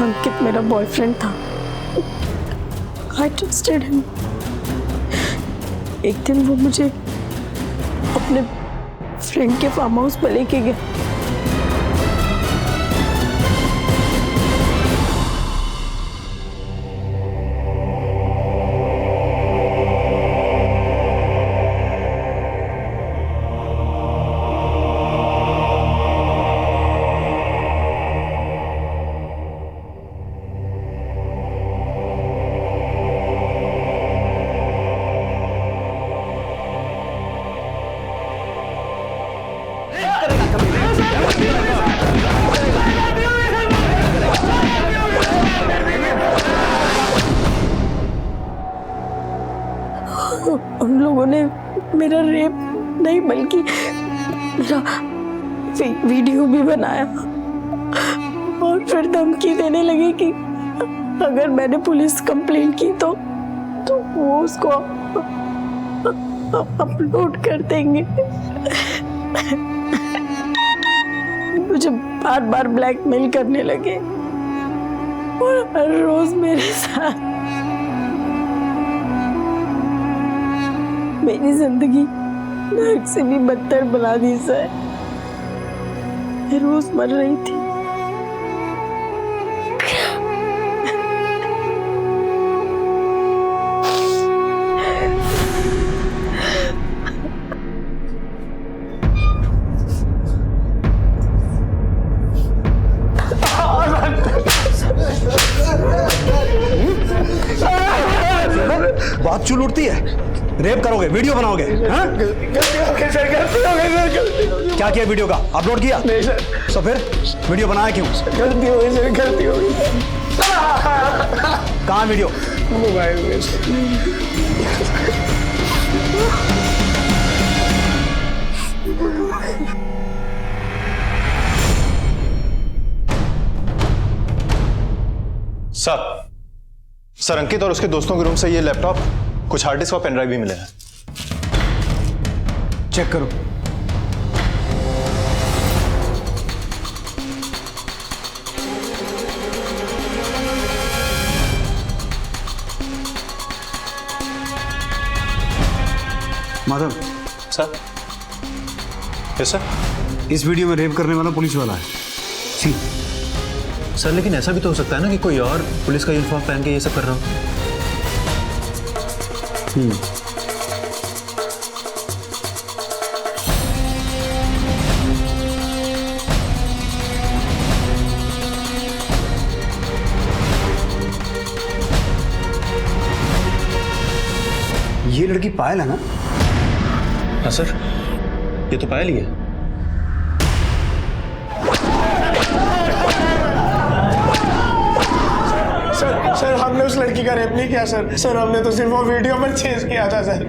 Speaker 23: अंकित मेरा बॉयफ्रेंड था। I trusted him. एक दिन वो मुझे अपने फ्रेंड के फार्म हाउस पर लेके गया। उन लोगों ने मेरा रेप नहीं बल्कि मेरा वीडियो भी बनाया और फिर धमकी देने लगे कि अगर मैंने पुलिस कंप्लेंट की तो वो उसको अपलोड कर देंगे। मुझे बार बार ब्लैकमेल करने लगे और हर रोज मेरे साथ मेरी जिंदगी नर्क से भी बदतर बना दी सर। मैं रोज मर रही थी।
Speaker 16: बात चुल उठती है। रेप करोगे, वीडियो बनाओगे? हाँ? क्या किया वीडियो का? अपलोड किया? नहीं सर। तो फिर वीडियो बनाया क्यों? गलती हो गई सर, गलती हो गई। कहाँ वीडियो? मोबाइल में।
Speaker 14: सर अंकित और उसके दोस्तों के रूम से ये लैपटॉप, कुछ हार्ड डिस्क और पेन ड्राइव भी मिले हैं।
Speaker 16: चेक करो। माधव
Speaker 14: सर। Yes sir.
Speaker 16: इस वीडियो में रेप करने वाला पुलिस वाला है। सी
Speaker 14: सर लेकिन ऐसा भी तो हो सकता है ना कि कोई और पुलिस का यूनिफॉर्म पहन के ये सब कर रहा हो।
Speaker 16: ये लड़की पायल है ना?
Speaker 14: हाँ सर, ये तो पायल ही है।
Speaker 2: सर हमने उस लड़की का रेप नहीं किया सर। सर हमने तो सिर्फ वो वीडियो पर चेज किया था सर।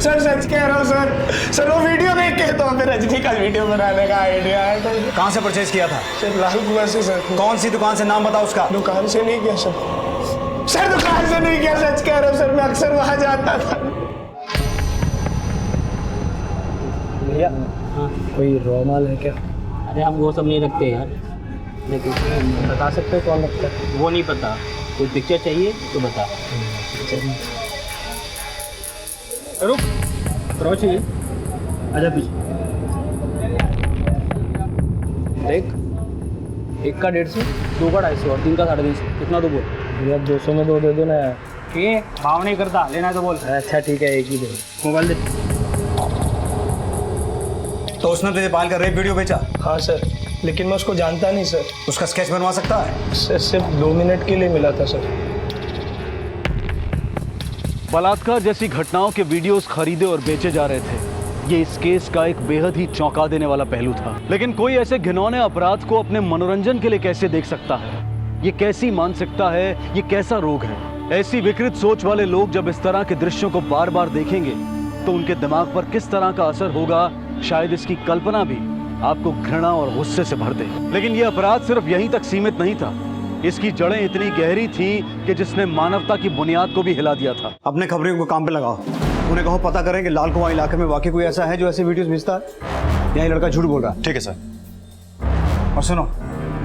Speaker 2: सर सच कह रहा हूँ सर। सर वो वीडियो देख के तो हमें रजनी का वीडियो बनाने का आइडिया आया था।
Speaker 16: कहाँ से परचेज किया था?
Speaker 2: सर लाल कुआं से सर।
Speaker 16: कौन सी दुकान से? नाम बताओ उसका।
Speaker 2: दुकान से नहीं किया सर। सर दुकान से नहीं किया, सच कह रहा हूँ सर। मैं अक्सर वहाँ जाता था।
Speaker 3: भैया कोई रॉ माल है क्या? अरे हम वो सब नहीं रखते यार, लेकिन बता सकते हो कौन रखता है? वो नहीं पता। कोई पिक्चर चाहिए तो बता। रुक, क्रॉ चाहिए? आजा पीछे देख। एक का 150, दो का 250 और तीन का 350। कितना तो बोल भैया। 200 में दो दे दो ना यार। ठीक, भाव नहीं करता, लेना तो बोल। अच्छा ठीक है, एक ही दे। मोबाइल दे।
Speaker 16: तो उसने तुझे पायल का रेप वीडियो बेचा?
Speaker 2: हाँ सर, लेकिन मैं उसको जानता नहीं सर।
Speaker 16: उसका स्केच बनवा सकता है?
Speaker 2: सर सिर्फ 2 मिनट के लिए मिला था सर।
Speaker 8: बलात्कार जैसी घटनाओं के वीडियोस खरीदे और बेचे जा रहे थे। ये इस केस का एक बेहद ही चौंका देने वाला पहलू था। लेकिन कोई ऐसे घिनौने अपराध को अपने मनोरंजन के लिए कैसे देख सकता है? ये कैसी मानसिकता है? ये कैसा रोग है? ऐसी विकृत सोच वाले लोग जब इस तरह के दृश्यों को बार बार देखेंगे तो उनके दिमाग पर किस तरह का असर होगा, शायद इसकी कल्पना भी आपको घृणा और गुस्से से भर दे। लेकिन यह अपराध सिर्फ यहीं तक सीमित नहीं था, इसकी जड़ें इतनी गहरी थी कि जिसने मानवता की बुनियाद को भी हिला दिया था।
Speaker 16: अपने खबरियों को काम पे लगाओ, उन्हें कहो पता करें कि लाल कुआं इलाके में वाकई कोई ऐसा है जो ऐसे वीडियोस भेजता है या ये लड़का झूठ बोल रहा है।
Speaker 14: ठीक है सर।
Speaker 16: और सुनो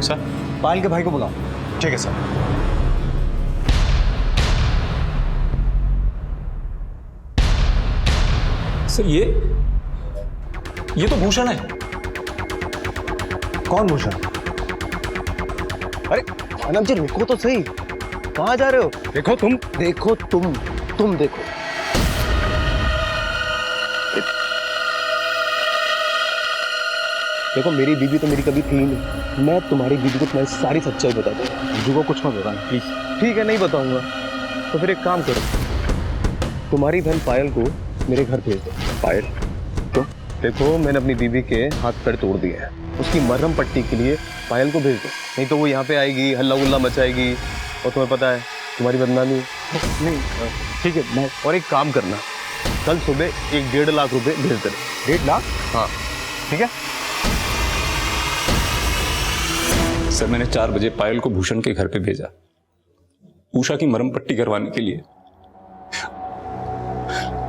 Speaker 14: सर,
Speaker 16: पायल के भाई को बुलाओ।
Speaker 14: ठीक है सर।
Speaker 4: सर ये तो भूषण है।
Speaker 16: कौन भूषण?
Speaker 10: अरे अनम जी रुको तो सही, कहाँ जा रहे हो? देखो तुम देखो। देखो मेरी बीवी तो मेरी कभी थी ही नहीं, मैं तुम्हारी बीवी को तुम्हारी सारी सच्चाई बता दूंगा। बीवी को कुछ मत बताना प्लीज। ठीक है, नहीं बताऊंगा। तो फिर एक काम करो, तुम्हारी बहन पायल को मेरे घर भेज दो। पायल तो देखो, मैंने अपनी बीवी के हाथ पैर तोड़ दिए हैं, उसकी मरहम पट्टी के लिए पायल को भेज दो, नहीं तो वो यहाँ पे आएगी, हल्ला गुल्ला मचाएगी और तुम्हें पता है तुम्हारी बदनामी। नहीं ठीक है, मैं और एक काम करना, कल सुबह 1-1.5 लाख रुपए भेज देना। 1.5 लाख? हाँ ठीक है।
Speaker 4: सर, मैंने 4 बजे पायल को भूषण के घर पे भेजा, उषा की मरहम पट्टी करवाने के लिए।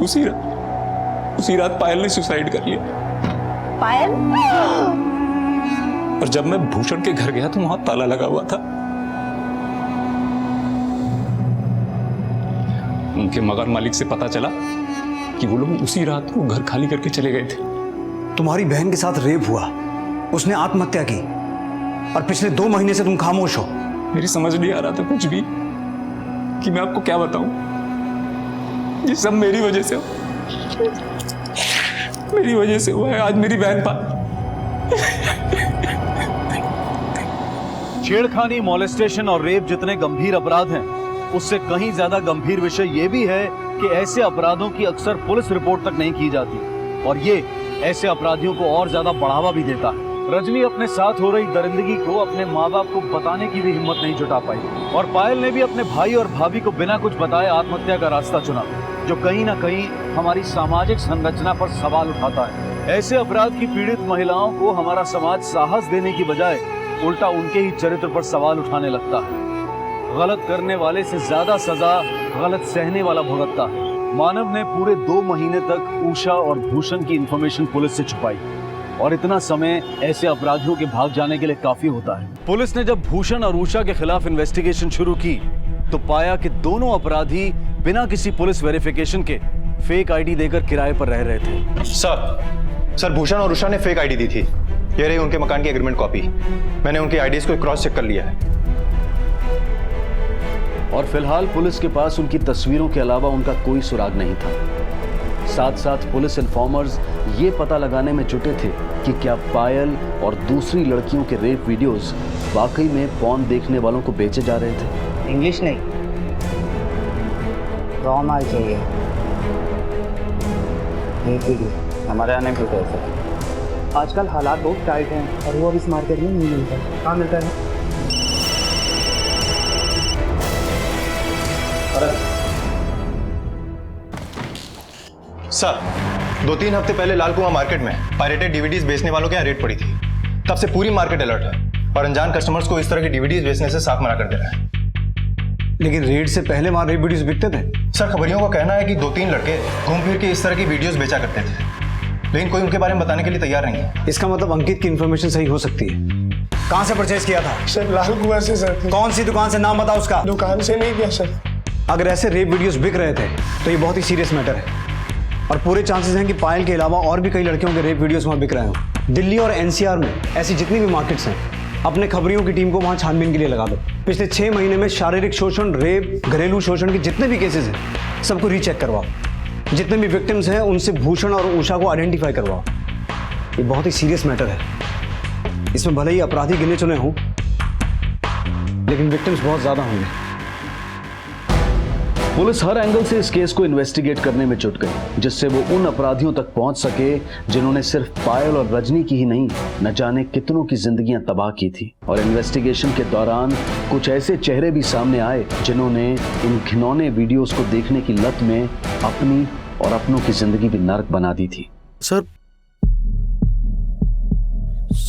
Speaker 4: उसी रात पायल ने सुसाइड कर लिया।
Speaker 1: पायल?
Speaker 4: और जब मैं भूषण के घर गया तो वहां ताला लगा हुआ था। उनके मकान मालिक से पता चला कि वो लोग उसी रात को घर खाली करके चले गए थे।
Speaker 16: तुम्हारी बहन के साथ रेप हुआ, उसने आत्महत्या की, और पिछले 2 महीने से तुम खामोश हो।
Speaker 4: मेरी समझ नहीं आ रहा था कुछ भी कि मैं आपको क्या बताऊं। ये सब मेरी वजह से हुआ है। आज मेरी बहन
Speaker 8: छेड़खानी, मॉलेस्टेशन और रेप जितने गंभीर अपराध हैं, उससे कहीं ज्यादा गंभीर विषय यह भी है कि ऐसे अपराधों की अक्सर पुलिस रिपोर्ट तक नहीं की जाती, और ये ऐसे अपराधियों को और ज्यादा बढ़ावा भी देता है। रजनी अपने साथ हो रही दरिंदगी को अपने माँ बाप को बताने की भी हिम्मत नहीं जुटा पाई, और पायल ने भी अपने भाई और भाभी को बिना कुछ बताए आत्महत्या का रास्ता चुना, जो कहीं ना कहीं हमारी सामाजिक संरचना पर सवाल उठाता है। ऐसे अपराध की पीड़ित महिलाओं को हमारा समाज साहस देने की बजाय उल्टा उनके ही चरित्र पर सवाल उठाने लगता है। गलत करने वाले से ज्यादा सजा गलत सहने वाला भुगतता है। मानव ने पूरे 2 महीने तक उषा और भूषण की इंफॉर्मेशन पुलिस से छुपाई, और इतना समय ऐसे अपराधियों के भाग जाने के लिए काफी होता है। पुलिस ने जब भूषण और उषा के खिलाफ इन्वेस्टिगेशन शुरू की तो पाया कि दोनों अपराधी बिना किसी पुलिस वेरिफिकेशन के फेक आईडी देकर किराए पर रह रहे थे।
Speaker 14: सर, भूषण और उषा ने फेक आईडी दी थी। ये रही उनके मकान की एग्रीमेंट कॉपी। मैंने उनकी आईडीज को क्रॉस चेक कर लिया है,
Speaker 8: और फिलहाल पुलिस के पास उनकी तस्वीरों के अलावा उनका कोई सुराग नहीं था। साथ साथ पुलिस इन्फॉर्मर्स ये पता लगाने में जुटे थे कि क्या पायल और दूसरी लड़कियों के रेप वीडियोस वाकई में पॉर्न देखने वालों को बेचे जा रहे थे।
Speaker 17: इंग्लिश नहीं, रॉ माल चाहिए। हमारे यहाँ नहीं मिलता ऐसा। आजकल हालात बहुत टाइट हैं और वो अब इस मार्केट में नहीं मिलता। कहाँ मिलता है?
Speaker 14: सर, 2-3 हफ्ते पहले लाल कुआं मार्केट में पायरेटेड डीवीडीज बेचने वालों के यहाँ रेड पड़ी थी। तब से पूरी मार्केट अलर्ट है और अनजान कस्टमर्स को इस तरह की डीवीडीज बेचने से साफ मना कर दे रहा है।
Speaker 16: लेकिन रेड से पहले वहां रेप वीडियोस बिकते थे।
Speaker 14: सर, खबरियों का कहना है कि 2-3 लड़के घूम फिर के इस तरह की वीडियोस बेचा करते थे, लेकिन कोई उनके बारे में बताने के लिए तैयार नहीं है।
Speaker 16: इसका मतलब अंकित की इन्फॉर्मेशन सही हो सकती है। कहाँ से परचेज किया था?
Speaker 2: सर, लाल कुआं से सर।
Speaker 16: कौन सी दुकान से, नाम बताओ उसका।
Speaker 2: दुकान से नहीं किया सर।
Speaker 16: अगर ऐसे रेप वीडियोस बिक रहे थे तो ये बहुत ही सीरियस मैटर है, और पूरे चांसेस हैं कि पायल के अलावा और भी कई लड़कियों के रेप वीडियोस वहां बिक रहे हो। दिल्ली और एनसीआर में ऐसी जितनी भी मार्केट्स हैं, अपने खबरियों की टीम को वहां छानबीन के लिए लगा दो। पिछले 6 महीने में शारीरिक शोषण, रेप, घरेलू शोषण के जितने भी केसेस हैं सबको रीचेक करवाओ। जितने भी विक्टिम्स हैं उनसे भूषण और उषा को आइडेंटिफाई करवाओ। ये बहुत ही सीरियस मैटर है। इसमें भले ही अपराधी गिने चुने हों, लेकिन विक्टिम्स बहुत ज्यादा होंगे।
Speaker 8: पुलिस हर एंगल से इस केस को इन्वेस्टिगेट करने में जुट गई, जिससे वो उन अपराधियों तक पहुंच सके जिन्होंने सिर्फ पायल और रजनी की ही नहीं, न जाने कितनों की जिंदगियां तबाह की थी। और इन्वेस्टिगेशन के दौरान कुछ ऐसे चेहरे भी सामने आए जिन्होंने इन घिनौने वीडियोस को देखने की लत में अपनी और अपनों की जिंदगी भी नर्क बना दी थी।
Speaker 18: सर,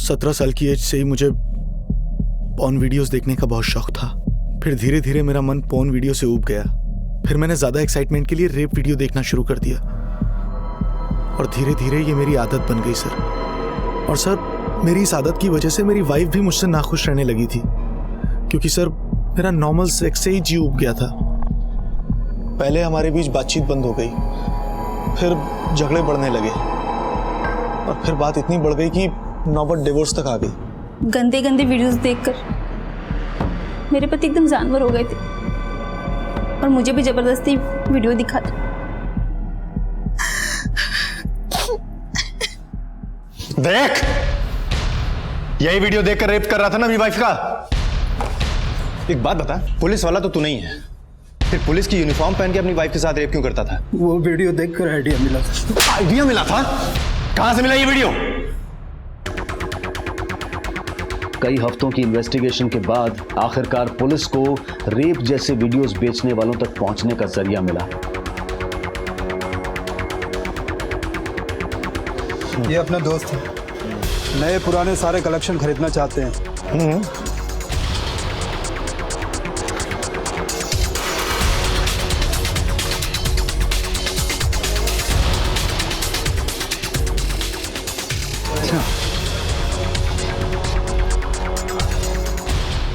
Speaker 12: 17 साल की एज से ही मुझे पॉर्न वीडियोस देखने का बहुत शौक था। फिर धीरे धीरे मेरा मन पॉर्न वीडियो से ऊब गया। फिर मैंने ज़्यादा एक्साइटमेंट के लिए रेप वीडियो देखना शुरू कर दिया और धीरे धीरे ये मेरी आदत बन गई सर। और सर, मेरी इस आदत की वजह से मेरी वाइफ भी मुझससे नाखुश रहने लगी थी, क्योंकि सर मेरा नॉर्मल सेक्स से ही जी उब गया था। पहले हमारे बीच बातचीत बंद हो गई, फिर झगड़े बढ़ने लगे और फिर बात इतनी बढ़ गई कि नौबत डिवोर्स तक आ गई।
Speaker 22: गंदे गंदे वीडियोस देखकर मेरे पति एकदम जानवर हो गए थे और मुझे भी जबरदस्ती वीडियो दिखाते।
Speaker 14: देख, यही वीडियो देखकर रेप कर रहा था ना मेरी वाइफ का। एक बात बता, पुलिस वाला तो तू नहीं है, फिर पुलिस की यूनिफॉर्म पहन के अपनी वाइफ के साथ रेप क्यों करता था?
Speaker 16: वो वीडियो देखकर आइडिया मिला था।
Speaker 14: आइडिया मिला था? कहां से मिला ये वीडियो?
Speaker 8: कई हफ्तों की इन्वेस्टिगेशन के बाद आखिरकार पुलिस को रेप जैसे वीडियोस बेचने वालों तक पहुंचने का जरिया मिला।
Speaker 16: ये अपना दोस्त है, नए पुराने सारे कलेक्शन खरीदना चाहते हैं।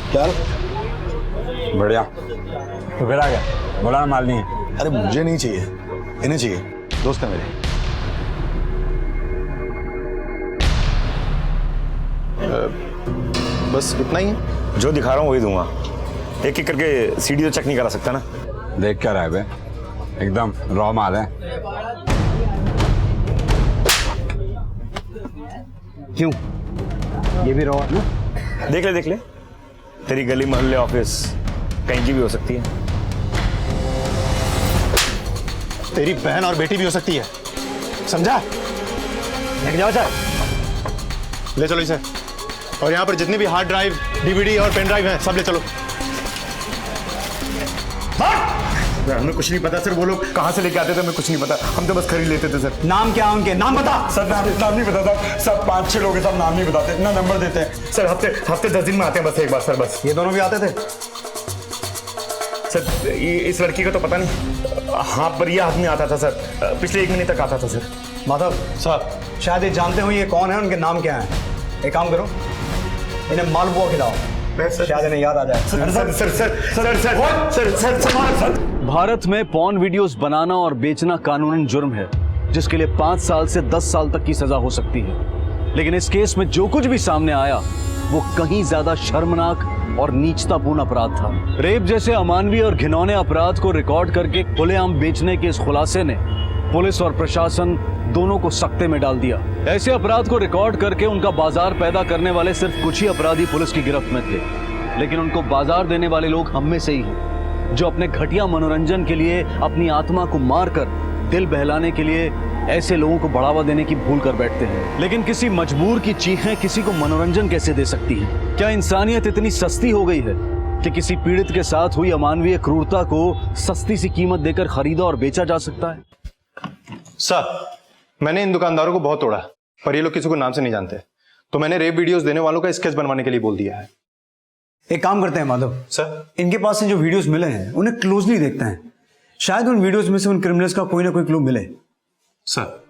Speaker 12: यार
Speaker 18: बढ़िया, तो फिर आ गया, बोला ना माल नहीं है।
Speaker 12: अरे मुझे नहीं चाहिए, इन्हें चाहिए, दोस्त है मेरे।
Speaker 14: बस इतना ही है, जो दिखा रहा हूँ वही दूंगा। एक एक करके सीडी तो चेक नहीं करा सकता ना।
Speaker 18: देख क्या रहा है बे, एकदम रॉ माल है।
Speaker 16: क्यों, ये भी रॉ है ना?
Speaker 14: देख ले, तेरी गली मोहल्ले ऑफिस कहीं की भी हो सकती है। तेरी बहन और बेटी भी हो सकती है, समझा? लेके जाओ चाहे, ले चलो इसे। और यहाँ पर जितनी भी हार्ड ड्राइव, डीवीडी और पेन ड्राइव हैं, सब ले चलो। हमें कुछ नहीं पता सर, वो लोग कहाँ से लेके आते थे हमें कुछ नहीं पता, हम तो बस खरीद लेते थे सर।
Speaker 16: नाम क्या उनके, नाम बता।
Speaker 14: सर नाम नहीं पता था, सब 5-6 लोग हैं, सब नाम नहीं बताते, ना नंबर देते हैं सर। हफ्ते 10 दिन में आते हैं बस एक बार सर, बस।
Speaker 16: ये दोनों भी आते थे
Speaker 14: सर? इस लड़की का तो पता नहीं, हाँ पर ये आदमी आता था सर, पिछले 1 महीने तक आता था सर।
Speaker 16: माधव साहब, शायद ये जानते हो ये कौन है, उनके नाम क्या है। एक काम करो, इन्हें मालपुआ खिलाओ, शायद इन्हें याद आ जाए।
Speaker 8: भारत में पॉर्न वीडियोस बनाना और बेचना कानूनन जुर्म है, जिसके लिए 5 साल से 10 साल तक की सजा हो सकती है। लेकिन इस केस में जो कुछ भी सामने आया वो कहीं ज्यादा शर्मनाक और नीचतापूर्ण अपराध था। रेप जैसे अमानवीय और घिनौने अपराध को रिकॉर्ड करके खुलेआम बेचने के इस खुलासे ने पुलिस और प्रशासन दोनों को सख्ते में डाल दिया। ऐसे अपराध को रिकॉर्ड करके उनका बाजार पैदा करने वाले सिर्फ कुछ ही अपराधी पुलिस की गिरफ्त में थे, लेकिन उनको बाजार देने वाले लोग हम में से ही हैं, जो अपने घटिया मनोरंजन के लिए अपनी आत्मा को मारकर दिल बहलाने के लिए ऐसे लोगों को बढ़ावा देने की भूल कर बैठते हैं। लेकिन किसी मजबूर की चीखें किसी को मनोरंजन कैसे दे सकती हैं? क्या इंसानियत इतनी सस्ती हो गई है कि किसी पीड़ित के साथ हुई अमानवीय क्रूरता को सस्ती सी कीमत देकर खरीदा और बेचा जा सकता है?
Speaker 14: सर, मैंने इन दुकानदारों को बहुत तोड़ा, पर ये लोग किसी को नाम से नहीं जानते, तो मैंने रेप वीडियोस देने वालों का स्केच बनवाने के लिए बोल दिया है।
Speaker 16: एक काम करते हैं माधव
Speaker 14: सर,
Speaker 16: इनके पास से जो वीडियोस मिले हैं उन्हें क्लोजली देखते हैं, शायद उन वीडियोस में से उन क्रिमिनल्स का कोई ना कोई क्लू मिले।
Speaker 14: सर,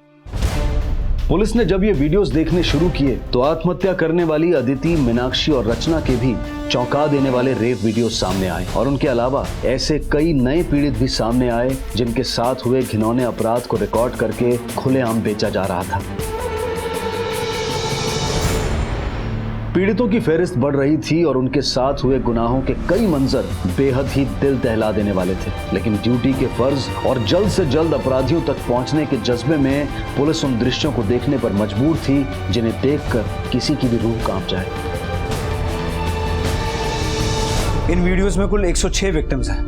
Speaker 8: पुलिस ने जब ये वीडियोस देखने शुरू किए तो आत्महत्या करने वाली अदिति, मीनाक्षी और रचना के भी चौंका देने वाले रेप वीडियोस सामने आए, और उनके अलावा ऐसे कई नए पीड़ित भी सामने आए जिनके साथ हुए घिनौने अपराध को रिकॉर्ड करके खुलेआम बेचा जा रहा था। पीड़ितों की फेहरिस्त बढ़ रही थी और उनके साथ हुए गुनाहों के कई मंजर बेहद ही दिल दहला देने वाले थे, लेकिन ड्यूटी के फर्ज और जल्द से जल्द अपराधियों तक पहुंचने के जज्बे में पुलिस उन दृश्यों को देखने पर मजबूर थी जिन्हें देखकर किसी की भी रूह कांप जाए।
Speaker 16: इन वीडियोस में कुल 106 विक्टिम्स हैं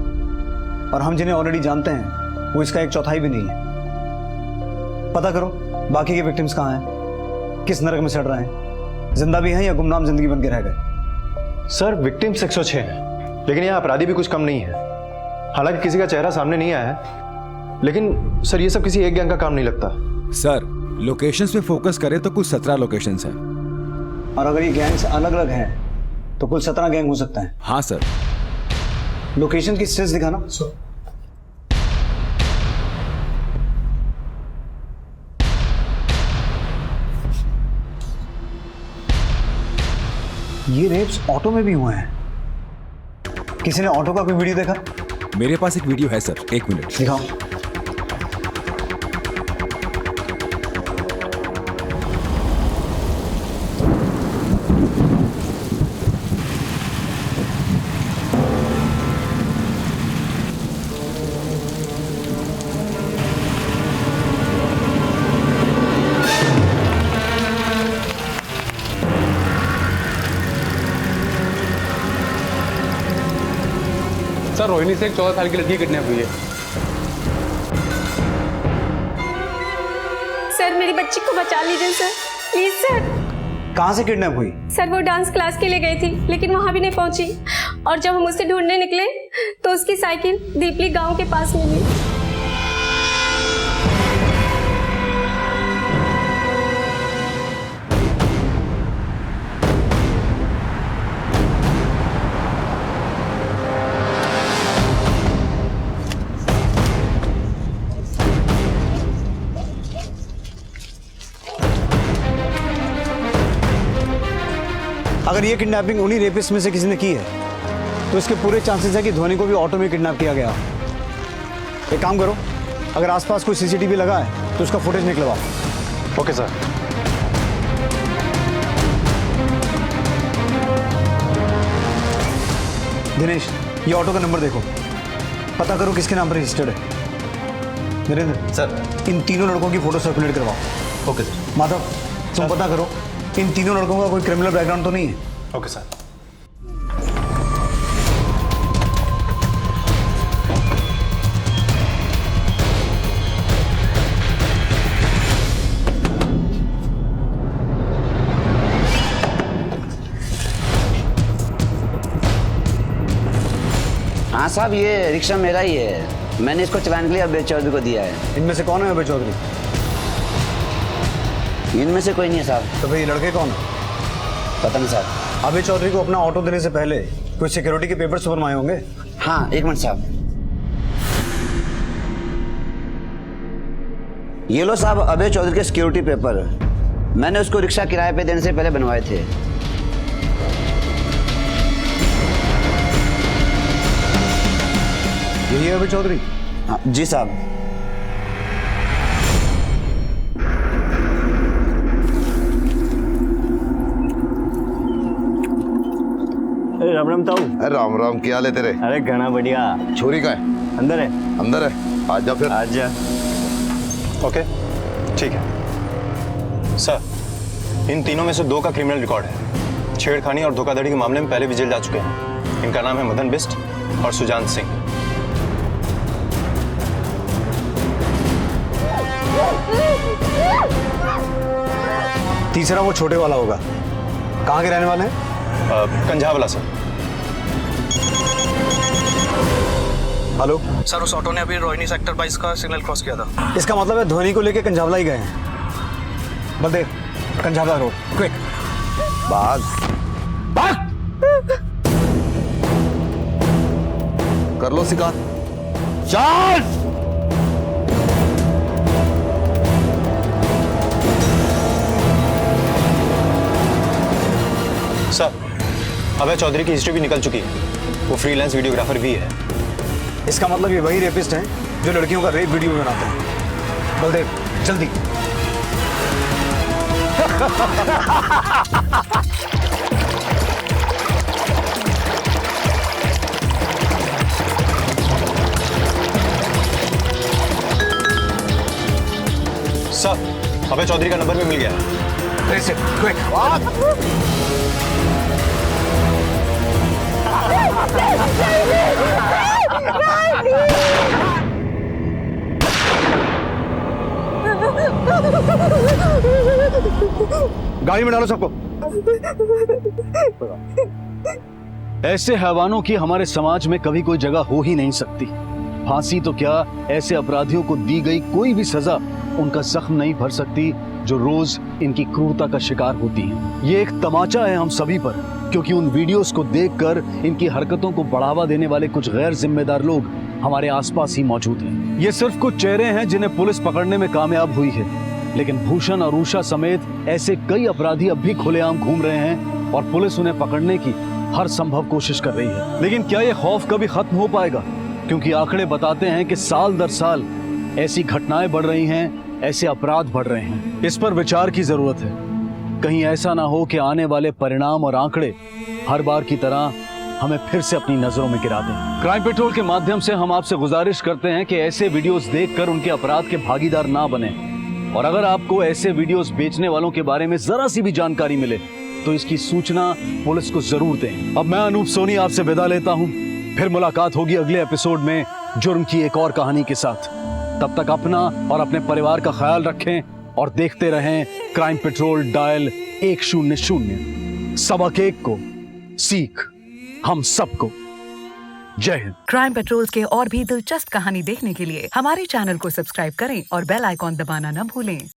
Speaker 16: और हम जिन्हें ऑलरेडी जानते हैं वो इसका 1/4 भी नहीं है। पता करो बाकी के विक्टिम्स कहाँ हैं, किस नरक में सड़ रहे हैं, जिंदा भी हैं या गुमनाम जिंदगी बन के रह गए।
Speaker 14: सर, विक्टिम्स 106 हैं, लेकिन यहाँ अपराधी भी कुछ कम नहीं है। हालांकि किसी का चेहरा सामने नहीं आया है, लेकिन सर ये सब किसी एक गैंग का काम नहीं लगता।
Speaker 13: सर, लोकेशंस पे फोकस करें तो कुछ 17 लोकेशंस हैं।
Speaker 16: और अगर ये गैंग्स अलग अलग हैं तो कुल 17 गैंग हो सकता है।
Speaker 13: हाँ सर।
Speaker 16: लोकेशन की स्ट्रेस दिखाना। ये रेप्स ऑटो में भी हुए हैं। किसी ने ऑटो का कोई वीडियो देखा?
Speaker 13: मेरे पास एक वीडियो है सर, 1 मिनट
Speaker 16: दिखाओ।
Speaker 4: सर रोहिणी से एक 14 साल की लड़की किडनैप हुई है।
Speaker 22: सर मेरी बच्ची को बचा लीजिए सर, प्लीज सर।
Speaker 16: कहाँ से किडनैप हुई?
Speaker 22: सर वो डांस क्लास के लिए गई थी लेकिन वहाँ भी नहीं पहुँची, और जब हम उसे ढूंढने निकले तो उसकी साइकिल दीपली गांव के पास मिली।
Speaker 16: अगर ये किडनैपिंग उन्हीं रेपिस्ट में से किसी ने की है तो इसके पूरे चांसेस है कि ध्वनि को भी ऑटो में किडनैप किया गया। एक काम करो, अगर आसपास कोई सीसीटीवी लगा है तो उसका फुटेज निकलवाओ।
Speaker 14: Okay sir.
Speaker 16: दिनेश, ये ऑटो का नंबर देखो, पता करो किसके नाम पर रजिस्टर्ड है। नरेंद्र
Speaker 14: सर,
Speaker 16: इन तीनों लड़कों की फोटो सर्कुलेट करवाओ।
Speaker 14: Okay sir.
Speaker 16: माधव, तुम पता करो इन तीनों लड़कों का कोई क्रिमिनल बैकग्राउंड तो नहीं है।
Speaker 14: Okay sir.
Speaker 9: हाँ साहब, ये रिक्शा मेरा ही है, मैंने इसको चलाने के लिए अभय चौधरी को दिया है।
Speaker 16: इनमें से कौन है अभय चौधरी?
Speaker 9: इनमें से कोई नहीं है साहब।
Speaker 16: तो भाई ये लड़के कौन है?
Speaker 9: पता नहीं साहब।
Speaker 16: अभय चौधरी को अपना ऑटो देने से पहले कोई सिक्योरिटी के पेपर्स तो बनवाए होंगे?
Speaker 9: हाँ, 1 मिनट साहब। ये लो साहब अभय चौधरी के सिक्योरिटी पेपर, मैंने उसको रिक्शा किराए पे देने से पहले बनवाए थे।
Speaker 16: यही है अभय चौधरी?
Speaker 9: हाँ जी साहब।
Speaker 10: राम राम ताऊ।
Speaker 15: अरे राम राम, क्या हाल है तेरे?
Speaker 10: अरे घना बढ़िया।
Speaker 15: छोरी कहाँ है?
Speaker 10: अंदर है।
Speaker 15: अंदर है? आ जा फिर।
Speaker 10: आ जा।
Speaker 14: ओके ठीक है सर। इन तीनों में से 2 का क्रिमिनल रिकॉर्ड है। छेड़खानी और धोखाधड़ी के मामले में पहले भी जेल जा चुके हैं। इनका नाम है मदन बिस्ट और सुजान सिंह।
Speaker 16: तीसरा वो छोटे वाला होगा। कहाँ के रहने वाले हैं?
Speaker 14: कंझावला सर।
Speaker 16: हेलो
Speaker 5: सर, उस ऑटो ने अभी रोहिणी सेक्टर 22 का सिग्नल क्रॉस किया था।
Speaker 16: इसका मतलब है ध्वनि को लेके कंझावला ही गए हैं। Baldev, Kanjhawala road, quick.
Speaker 15: भाग
Speaker 16: भाग।
Speaker 15: कर लो शिकार। चल।
Speaker 14: सर, अभय चौधरी की हिस्ट्री भी निकल चुकी है। वो फ्रीलांस वीडियोग्राफर भी है।
Speaker 16: इसका मतलब ये वही रेपिस्ट हैं जो लड़कियों का रेप वीडियो बनाते हैं। बलदेव जल्दी।
Speaker 14: सर, अभय चौधरी का नंबर भी मिल गया है।
Speaker 16: Trace it, quick. गाड़ी में डालो सबको।
Speaker 8: ऐसे हैवानों की हमारे समाज में कभी कोई जगह हो ही नहीं सकती। फांसी तो क्या, ऐसे अपराधियों को दी गई कोई भी सजा उनका जख्म नहीं भर सकती जो रोज इनकी क्रूरता का शिकार होती हैं। ये एक तमाचा है हम सभी पर, क्योंकि उन वीडियोस को देखकर इनकी हरकतों को बढ़ावा देने वाले कुछ गैर जिम्मेदार लोग हमारे आसपास ही मौजूद हैं। ये सिर्फ कुछ चेहरे हैं जिन्हें पुलिस पकड़ने में कामयाब हुई है, लेकिन भूषण और उषा समेत ऐसे कई अपराधी अब भी खुलेआम घूम रहे हैं और पुलिस उन्हें पकड़ने की हर संभव कोशिश कर रही है। लेकिन क्या ये खौफ कभी खत्म हो पाएगा? क्योंकि आंकड़े बताते हैं कि साल दर साल ऐसी घटनाएं बढ़ रही हैं, ऐसे अपराध बढ़ रहे हैं। इस पर विचार की जरूरत है। कहीं ऐसा ना हो कि आने वाले परिणाम और आंकड़े हर बार की तरह हमें फिर से अपनी नजरों में गिरा दें। क्राइम पेट्रोल के माध्यम से हम आपसे गुजारिश करते हैं कि ऐसे वीडियोस देखकर उनके अपराध के भागीदार ना बने, और अगर आपको ऐसे वीडियोस बेचने वालों के बारे में जरा सी भी जानकारी मिले तो इसकी सूचना पुलिस को जरूर दें। अब मैं अनूप सोनी आपसे विदा लेता हूं, फिर मुलाकात होगी अगले एपिसोड में जुर्म की एक और कहानी के साथ। तब तक अपना और अपने परिवार का ख्याल रखें और देखते रहें क्राइम पेट्रोल डायल 100। सबक एक को सीख हम सबको। जय हिंद।
Speaker 6: क्राइम पेट्रोल के और भी दिलचस्प कहानी देखने के लिए हमारे चैनल को सब्सक्राइब करें और बेल आइकॉन दबाना न भूलें।